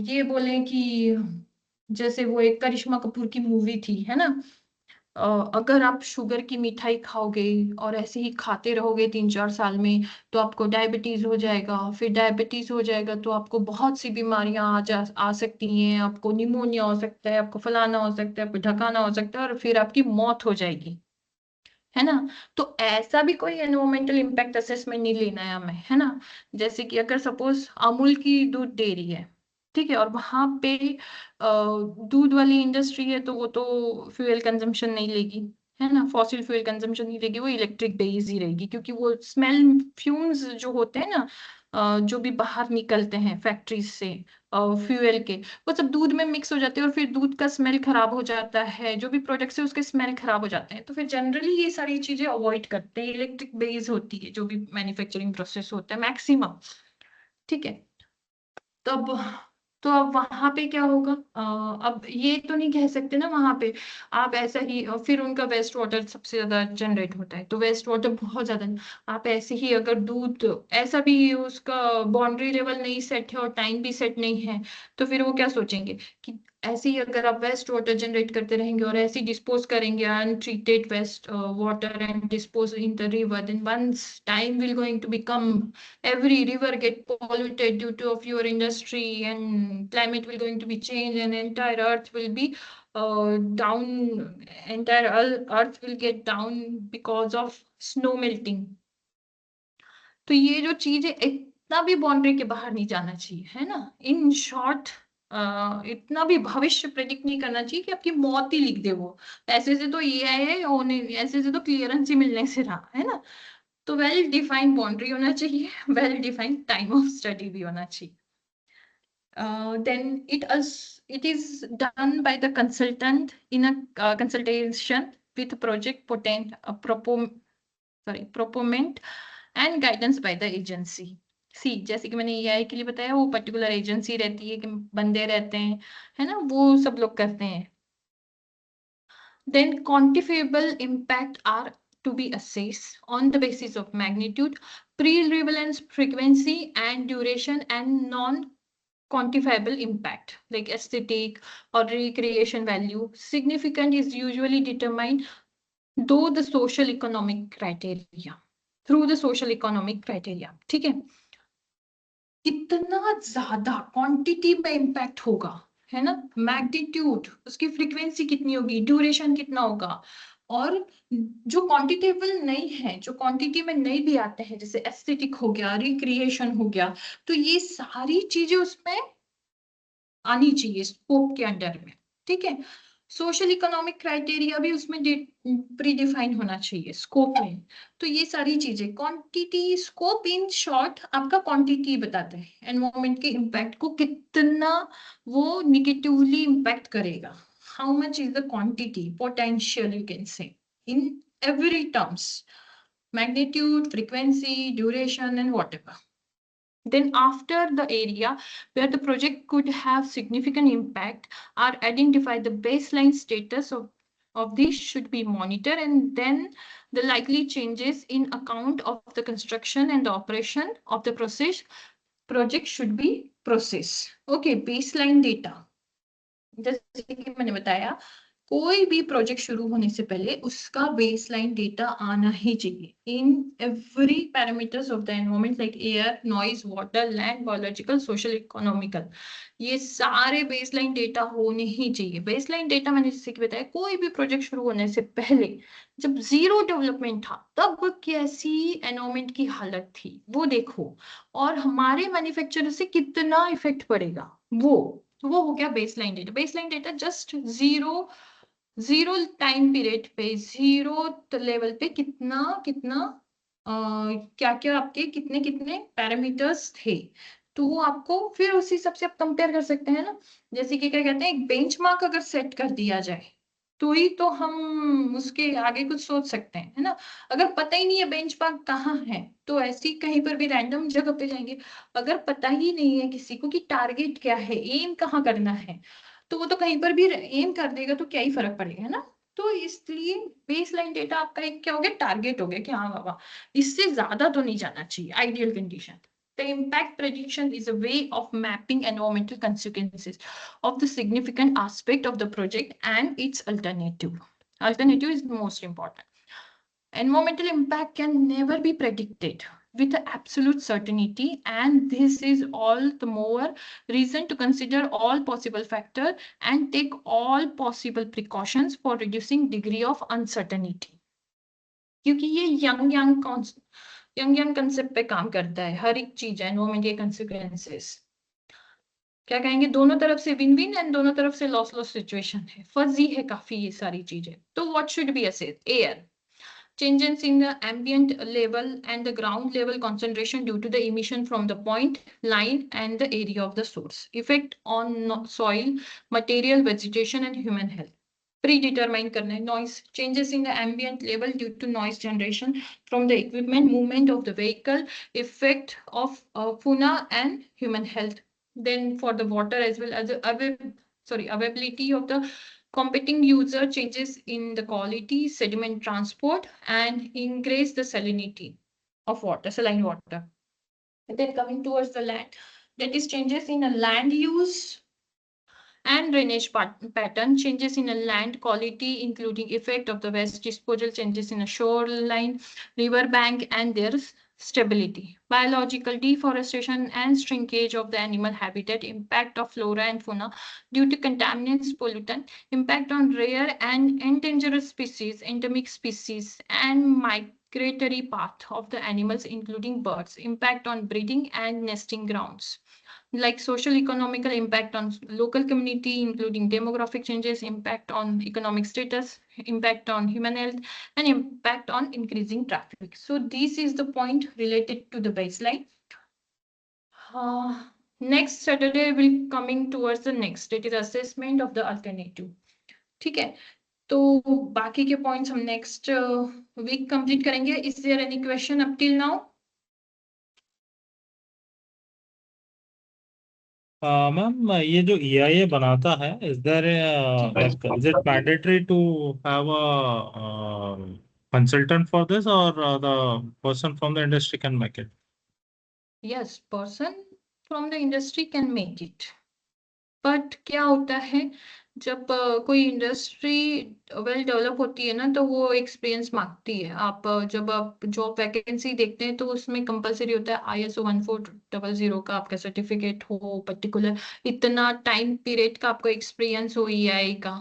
ये बोलें कि जैसे वो एक करिश्मा कपूर की मूवी थी, है ना, अगर आप शुगर की मिठाई खाओगे और ऐसे ही खाते रहोगे 3-4 साल में, तो आपको डायबिटीज हो जाएगा, फिर डायबिटीज हो जाएगा तो आपको बहुत सी बीमारियां आ सकती हैं, आपको निमोनिया हो सकता है, आपको फलाना हो सकता है, आपको ढकाना हो सकता है, और फिर आपकी मौत हो जाएगी, है ना। तो ऐसा भी कोई एनवायरमेंटल इम्पैक्ट असेसमेंट नहीं लेना है हमें, है ना। जैसे कि अगर सपोज अमूल की दूध डेयरी है, ठीक है, और वहां पे दूध वाली इंडस्ट्री है, तो वो तो फ्यूल कंजम्पशन नहीं लेगी, है ना, फॉसिल फ्यूल कंजम्पशन नहीं लेगी, वो इलेक्ट्रिक बेस्ड ही रहेगी, क्योंकि वो स्मेल फ्यूम्स जो होते हैं ना, जो भी बाहर निकलते हैं फैक्ट्रीज से फ्यूल के, वो सब दूध में मिक्स हो जाते हैं, और फिर दूध का स्मेल खराब हो जाता है, जो भी प्रोडक्ट्स है उसके स्मेल खराब हो जाते हैं, तो फिर जनरली ये सारी चीजें अवॉइड करते हैं, इलेक्ट्रिक बेस होती है जो भी मैन्युफैक्चरिंग प्रोसेस होता है मैक्सिमम, ठीक है। तब तो अब वहां पे क्या होगा, अब ये तो नहीं कह सकते ना वहां पे आप ऐसा ही, फिर उनका वेस्ट वाटर सबसे ज्यादा जनरेट होता है, तो वेस्ट वाटर बहुत ज्यादा, आप ऐसे ही अगर दूध, ऐसा भी उसका बाउंड्री लेवल नहीं सेट है और टाइम भी सेट नहीं है, तो फिर वो क्या सोचेंगे कि ऐसे ही अगर आप वेस्ट वाटर जनरेट करते रहेंगे और ऐसे ही डिस्पोज करेंगे untreated waste water and dispose in the river, then once time will going to become, every river get polluted due to of your industry, and climate will going to be changed, and entire earth will be down, entire earth will get down because of snow melting. तो ये जो चीज है, इतना भी boundary के बाहर नहीं जाना चाहिए, है ना। इन शॉर्ट, इतना भी भविष्य प्रेडिक्ट नहीं करना चाहिए कि आपकी मौत ही लिख दे वो, ऐसे से तो ये है होने, ऐसे से तो क्लियरेंस ही मिलने से रहा, है ना। तो वेल डिफाइंड बाउंड्री होना चाहिए, well defined time of study भी होना चाहिए। Then it is done by the consultant in a consultation with project proponent and guidance by the agency. सी, जैसे कि मैंने एआई के लिए बताया, वो पर्टिकुलर एजेंसी रहती है कि बंदे रहते हैं, है ना, वो सब लोग करते हैं। Then quantifiable impact are to be assessed on the basis of magnitude, prevalence, frequency, and duration, and non-quantifiable impact like aesthetic or recreation value. Significant is usually determined through the social economic criteria. ठीक है, कितना ज्यादा quantity में impact होगा, है ना, magnitude, उसकी frequency कितनी होगी, ड्यूरेशन कितना होगा, और जो क्वांटिटेबल नहीं है, जो क्वांटिटी में नहीं भी आते हैं, जैसे एस्थेटिक हो गया, रिक्रिएशन हो गया, तो ये सारी चीजें उसमें आनी चाहिए स्कोप के अंडर में, ठीक है। सोशल इकोनॉमिक क्राइटेरिया भी उसमें प्री डिफाइन होना चाहिए स्कोप में। तो ये सारी चीजें, क्वांटिटी, स्कोप इन शॉर्ट आपका क्वांटिटी बताता है एनवायरमेंट के इम्पैक्ट को कितना वो निगेटिवली इम्पैक्ट करेगा। How much is the quantity potential you can say in every terms, magnitude, frequency, duration, and whatever. Then after the area where the project could have significant impact are identified, the baseline status of these should be monitored, and then the likely changes in account of the construction and the operation of the project should be processed. Okay, baseline data. जैसे कि मैंने बताया, कोई भी project शुरू होने से पहले उसका बेसलाइन डेटा आना ही चाहिए in every parameters of the environment like air, noise, water, land, biological, social, economical, ये सारे बेसलाइन डेटा होने ही चाहिए। बेसलाइन डेटा मैंने जैसे कि बताया, कोई भी प्रोजेक्ट शुरू होने से पहले जब जीरो डेवलपमेंट था तब कैसी एनवायरमेंट की हालत थी वो देखो, और हमारे मैन्युफैक्चरर से कितना इफेक्ट पड़ेगा वो हो गया baseline data. Baseline data just zero time period पे, जीरो लेवल पे कितना कितना क्या क्या आपके कितने कितने पैरामीटर्स थे, तो वो आपको फिर उसी हिसाब से आप कंपेयर कर सकते हैं ना। जैसे कि क्या कहते हैं, एक बेंचमार्क अगर सेट कर दिया जाए तो ही तो हम उसके आगे कुछ सोच सकते हैं, है ना। अगर पता ही नहीं है बेंचमार्क कहाँ है तो ऐसे ही कहीं पर भी रैंडम जगह पे जाएंगे। अगर पता ही नहीं है किसी को कि टारगेट क्या है, एम कहाँ करना है, तो वो तो कहीं पर भी एम कर देगा तो क्या ही फर्क पड़ेगा, है ना। तो इसलिए बेसलाइन डेटा आपका एक क्या हो गया, टारगेट हो गया कि हाँ बाबा इससे ज्यादा तो नहीं जाना चाहिए ideal condition. The impact prediction is a way of mapping environmental consequences of the significant aspect of the project and its alternative. Alternative is the most important. Environmental impact can never be predicted with absolute certainty, and this is all the more reason to consider all possible factors and take all possible precautions for reducing degree of uncertainty. क्योंकि ये young concept पे काम करता है, हर एक चीज environment के consequences क्या कहेंगे, दोनों तरफ से विन विन एंड दोनों तरफ से लॉस लॉस सिचुएशन है, फजी है काफी ये सारी चीजें। तो what should be assessed, air, changes in the ambient level and the ground level concentration due to the emission from the point, line, and the area of the source. Effect on soil, material, vegetation, and human health. Predetermine करना है. Noise, changes in the ambient level due to noise generation from the equipment, movement of the vehicle, effect of fauna and human health. Then for the water as well as the availability of the competing user, changes in the quality, sediment transport, and increase the salinity of water, saline water. And then coming towards the land, that is changes in a land use and drainage pattern, changes in a land quality, including effect of the waste disposal, changes in a shoreline, river bank, and their stability. Biological deforestation and shrinkage of the animal habitat, impact of flora and fauna due to contaminants, pollutant, impact on rare and endangered species, endemic species, and migratory path of the animals, including birds, impact on breeding and nesting grounds. Like social economical impact on local community, including demographic changes, impact on economic status, impact on human health, and impact on increasing traffic. So this is the point related to the baseline. Next Saturday will coming towards the next, it is assessment of the alternative. ठीक है, तो बाकी के points हम next week complete करेंगे. Is there any question up till now? Ma'am ये जो EIA बनाता है, इज देयर जी like is it mandatory to have a consultant for this, और the person from the industry can make it? Yes, person from the industry can make it. But क्या होता है, जब कोई इंडस्ट्री वेल डेवलप होती है ना, तो वो एक्सपीरियंस मांगती है। जब आप जॉब वैकेंसी देखते हैं तो उसमें कंपलसरी होता है ISO 1400 का आपका सर्टिफिकेट हो, पर्टिकुलर इतना टाइम पीरियड का आपको एक्सपीरियंस हो EI का।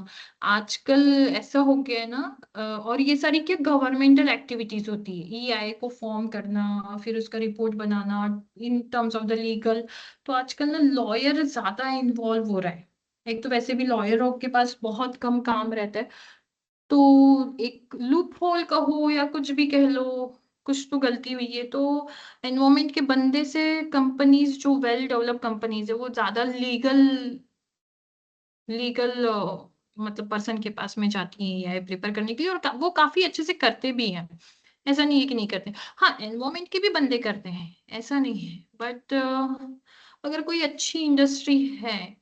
आजकल ऐसा हो गया है ना, और ये सारी क्या गवर्नमेंटल एक्टिविटीज होती है, EI को फॉर्म करना, फिर उसका report banana in terms of the legal. तो आजकल ना लॉयर ज्यादा इन्वॉल्व हो रहा है। एक तो वैसे भी लॉयरों के पास बहुत कम काम रहता है, तो एक लूप होल कहो या कुछ भी कह लो, कुछ तो गलती हुई है तो एनवायरमेंट के बंदे से कंपनीज, जो वेल डेवलप कंपनीज है, वो ज्यादा लीगल लीगल मतलब पर्सन के पास में जाती हैं या प्रिपेयर करने के लिए, और वो काफी अच्छे से करते भी हैं। ऐसा नहीं है कि नहीं करते। हाँ, एनवायरमेंट के भी बंदे करते हैं, ऐसा नहीं है। बट अगर कोई अच्छी इंडस्ट्री है,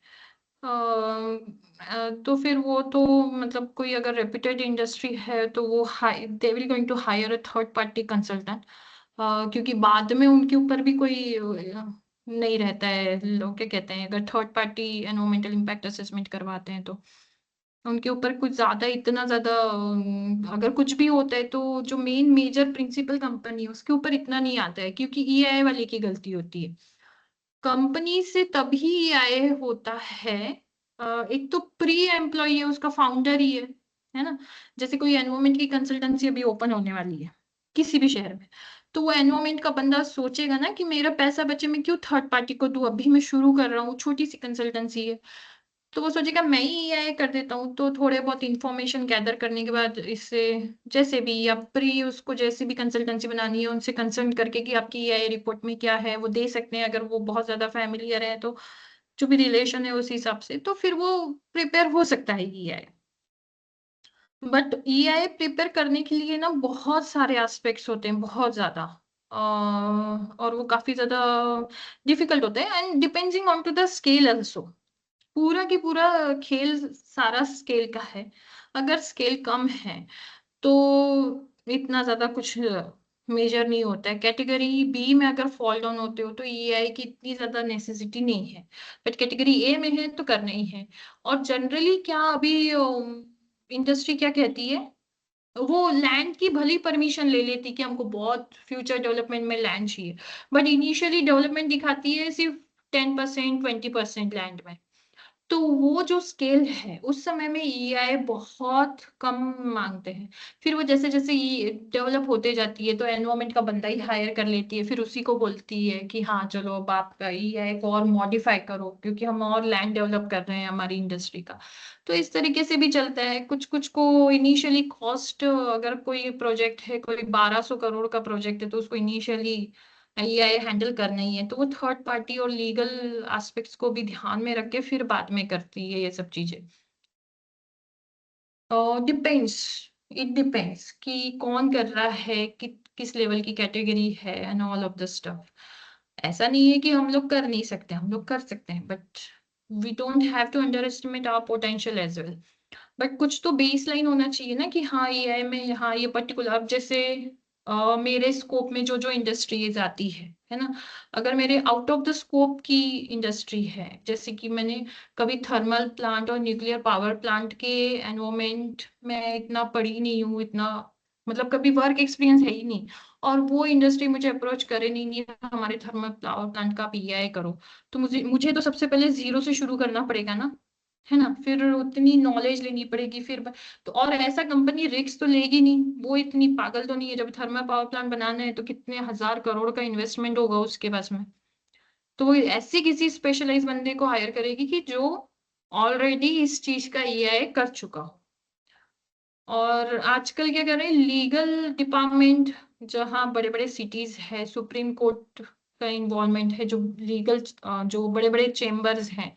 तो फिर वो तो मतलब कोई अगर रेप्यूटेड इंडस्ट्री है तो वो they will going to hire a third party consultant, क्योंकि बाद में उनके ऊपर भी कोई नहीं रहता है। लोग क्या कहते हैं, अगर third party environmental impact assessment करवाते हैं तो उनके ऊपर कुछ ज्यादा, इतना ज्यादा अगर कुछ भी होता है तो जो मेन मेजर प्रिंसिपल कंपनी है उसके ऊपर इतना नहीं आता है, क्योंकि EI वाले की गलती होती है। कंपनी से तभी EI होता है, एक तो प्री एम्प्लॉय है, उसका फाउंडर ही है ना। जैसे कोई एनवायरमेंट की कंसल्टेंसी अभी ओपन होने वाली है किसी भी शहर में, तो वो एनवायरमेंट का बंदा सोचेगा ना कि मेरा पैसा बचे, मैं क्यों थर्ड पार्टी को दूं, अभी मैं शुरू कर रहा हूँ, छोटी सी कंसल्टेंसी है। तो वो सोचेगा मैं ही EI कर देता हूँ, तो थोड़े बहुत इंफॉर्मेशन गैदर करने के बाद इससे, जैसे भी या प्री उसको जैसे भी कंसल्टेंसी बनानी है उनसे कंसल्ट करके कि आपकी EI रिपोर्ट में क्या है वो दे सकते हैं, अगर वो बहुत ज्यादा फैमिलियर है तो जो भी रिलेशन है उस हिसाब से, तो फिर वो प्रिपेयर हो सकता है EI। बट EI प्रिपेयर करने के लिए ना बहुत सारे एस्पेक्ट्स होते हैं, बहुत ज्यादा, और वो काफी ज्यादा डिफिकल्ट होते हैं, and depending on to the scale also. पूरा की पूरा खेल सारा स्केल का है। अगर स्केल कम है तो इतना ज्यादा कुछ मेजर नहीं होता है। कैटेगरी बी में अगर फॉल डाउन होते हो तो EI की इतनी ज्यादा नेसेसिटी नहीं है, बट कैटेगरी ए में है तो करना ही है। और जनरली क्या अभी इंडस्ट्री क्या कहती है, वो लैंड की भली परमिशन ले लेती कि हमको बहुत फ्यूचर डेवलपमेंट में लैंड चाहिए, बट इनिशियली डेवलपमेंट दिखाती है सिर्फ 10% 20% लैंड में। तो वो जो स्केल है उस समय में EI बहुत कम मांगते हैं। फिर वो जैसे जैसे ये डेवलप होते जाती है तो एनवायरमेंट का बंदा ही हायर कर लेती है, फिर उसी को बोलती है कि हाँ चलो अब आप EI को और मॉडिफाई करो, क्योंकि हम और लैंड डेवलप कर रहे हैं हमारी इंडस्ट्री का। तो इस तरीके से भी चलता है। कुछ कुछ को इनिशियली कॉस्ट, अगर कोई प्रोजेक्ट है, कोई 1200 करोड़ का प्रोजेक्ट है, तो उसको इनिशियली EI हैंडल करना ही है, तो वो थर्ड पार्टी और लीगल एस्पेक्ट्स को भी ध्यान में रख के फिर बाद में करती है ये सब चीजें। और डिपेंड्स, इट डिपेंड्स कि कौन कर रहा है, किस लेवल की कैटेगरी है and all of the stuff. ऐसा नहीं है कि हम लोग कर नहीं सकते, हम लोग कर सकते हैं, but we don't have to underestimate our potential as well. But कुछ तो बेस लाइन होना चाहिए ना कि हाँ EI में यहाँ ये पर्टिकुलर, अब जैसे मेरे स्कोप में जो जो इंडस्ट्रीज आती है ना, अगर मेरे आउट ऑफ द स्कोप की इंडस्ट्री है, जैसे कि मैंने कभी थर्मल प्लांट और न्यूक्लियर पावर प्लांट के एनवायरमेंट में इतना पढ़ी नहीं हूँ, इतना मतलब कभी वर्क एक्सपीरियंस है ही नहीं, और वो इंडस्ट्री मुझे अप्रोच करे नहीं हमारे थर्मल पावर प्लांट का आप EI करो, तो मुझे मुझे तो सबसे पहले जीरो से शुरू करना पड़ेगा ना, है ना। फिर उतनी नॉलेज लेनी पड़ेगी, फिर तो और ऐसा कंपनी रिस्क तो लेगी नहीं, वो इतनी पागल तो नहीं है, जब थर्मल पावर प्लांट बनाना है तो कितने हजार करोड़ का इन्वेस्टमेंट होगा उसके पास में। तो वो ऐसी किसी स्पेशलाइज बंदे को हायर करेगी कि जो ऑलरेडी इस चीज का EI कर चुका हो। और आजकल क्या कर रहे हैं, लीगल डिपार्टमेंट जहाँ बड़े बड़े सिटीज है, सुप्रीम कोर्ट का इन्वॉल्वमेंट है, जो लीगल जो बड़े बड़े चेम्बर्स हैं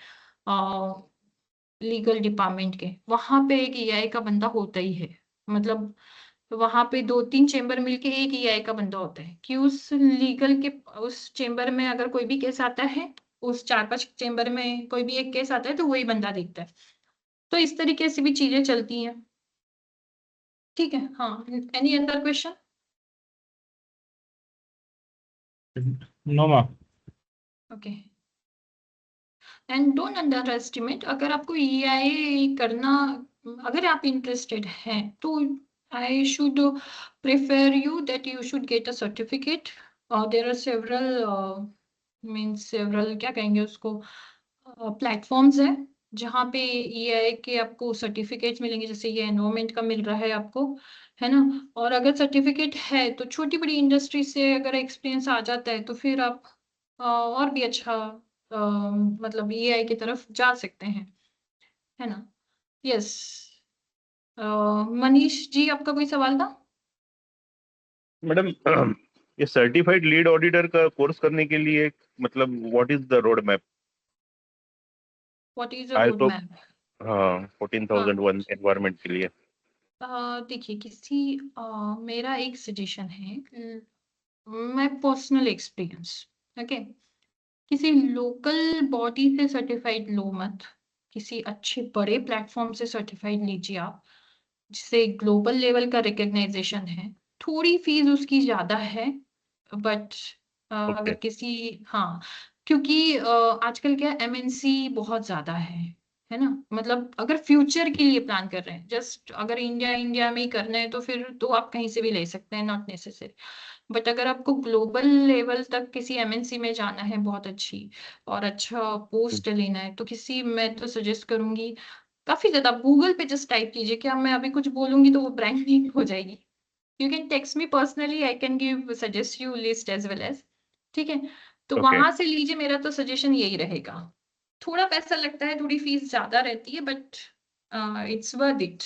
लीगल डिपार्टमेंट के, वहां पे एक EI का बंदा होता ही है। मतलब वहां पे दो तीन चेम्बर मिलके एक EI का बंदा होता है कि उस लीगल के उस चेम्बर में अगर कोई भी केस आता है उस 4-5 चेंबर में कोई भी एक केस आता है तो वही बंदा देखता है। तो इस तरीके से भी चीजें चलती हैं। ठीक है, हाँ, any other question? No, ma'am. Okay, and don't underestimate, अगर आपको EI करना, अगर आप इंटरेस्टेड हैं तो I should prefer you that you should get a certificate. There are several means several क्या कहेंगे उसको, प्लेटफॉर्म्स है जहाँ पे EI के आपको सर्टिफिकेट्स मिलेंगे, जैसे ये एनवायरमेंट का मिल रहा है आपको, है ना। और अगर सर्टिफिकेट है तो छोटी बड़ी इंडस्ट्री से अगर एक्सपीरियंस आ जाता है तो फिर आप और भी अच्छा मतलब EI की तरफ जा सकते हैं, है ना। यस, मनीष जी आपका कोई सवाल था? मैडम ये सर्टिफाइड लीड ऑडिटर का कोर्स करने के लिए मतलब what is the road map? What is a I road तो मैप? हाँ 14,001 एनवायरमेंट के लिए। देखिए, मेरा एक सजेशन है, मैं पर्सनल एक्सपीरियंस, ओके, किसी लोकल बॉडी से सर्टिफाइड लो मत, किसी अच्छे बड़े प्लेटफॉर्म से सर्टिफाइड लीजिए आप, जिससे ग्लोबल लेवल का रिकग्नाइजेशन है। थोड़ी फीस उसकी ज्यादा है, बट अगर किसी, हाँ, क्योंकि आजकल क्या MNC बहुत ज्यादा है ना। मतलब अगर फ्यूचर के लिए प्लान कर रहे हैं, जस्ट अगर इंडिया में ही करना है तो फिर तो आप कहीं से भी ले सकते हैं, नॉट नेसेसरी। बट अगर आपको ग्लोबल लेवल तक किसी MNC में जाना है, बहुत अच्छी और अच्छा पोस्ट लेना है, तो मैं तो सजेस्ट करूंगी, काफी ज्यादा गूगल पे जस्ट टाइप कीजिए, क्या मैं अभी कुछ बोलूंगी तो वो ब्रांडिंग हो जाएगी। You can text me personally, I can give suggest you list as well as, ठीक है। तो वहां से लीजिए, मेरा तो सजेशन यही रहेगा। थोड़ा पैसा लगता है, थोड़ी फीस ज्यादा रहती है, but it's worth it.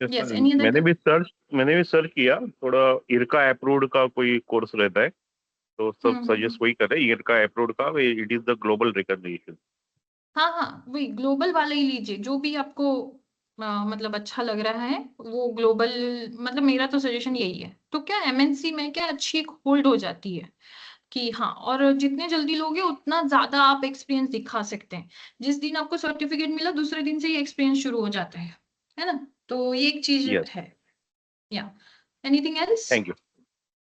Yes, any मैंने अदर? भी सर्च किया थोड़ा, इरका अप्रूव्ड का कोई कोर्स रहता है तो सब सजेस्ट वही कर रहे हैं, इरका अप्रूव्ड का, it is the global recognition. हाँ हाँ, वही ग्लोबल वाला ही लीजिए, जो भी आपको मतलब अच्छा लग रहा है वो ग्लोबल। मतलब मेरा तो सजेशन यही है। तो क्या MNC में क्या अच्छी एक होल्ड हो जाती है कि हाँ, और जितने जल्दी लोगे उतना ज्यादा आप एक्सपीरियंस दिखा सकते हैं। जिस दिन आपको सर्टिफिकेट मिला दूसरे दिन से ही एक्सपीरियंस शुरू हो जाता है ना। तो ये एक चीज यस, है। या एनीथिंग एल्स? Thank you.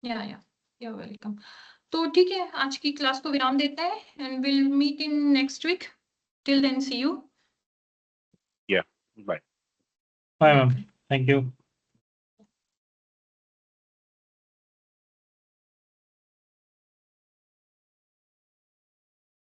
या यू वेलकम। तो ठीक है, आज की क्लास को विराम देते हैं and will meet in next week. Till then see you. या bye. Bye, ma'am. Thank you.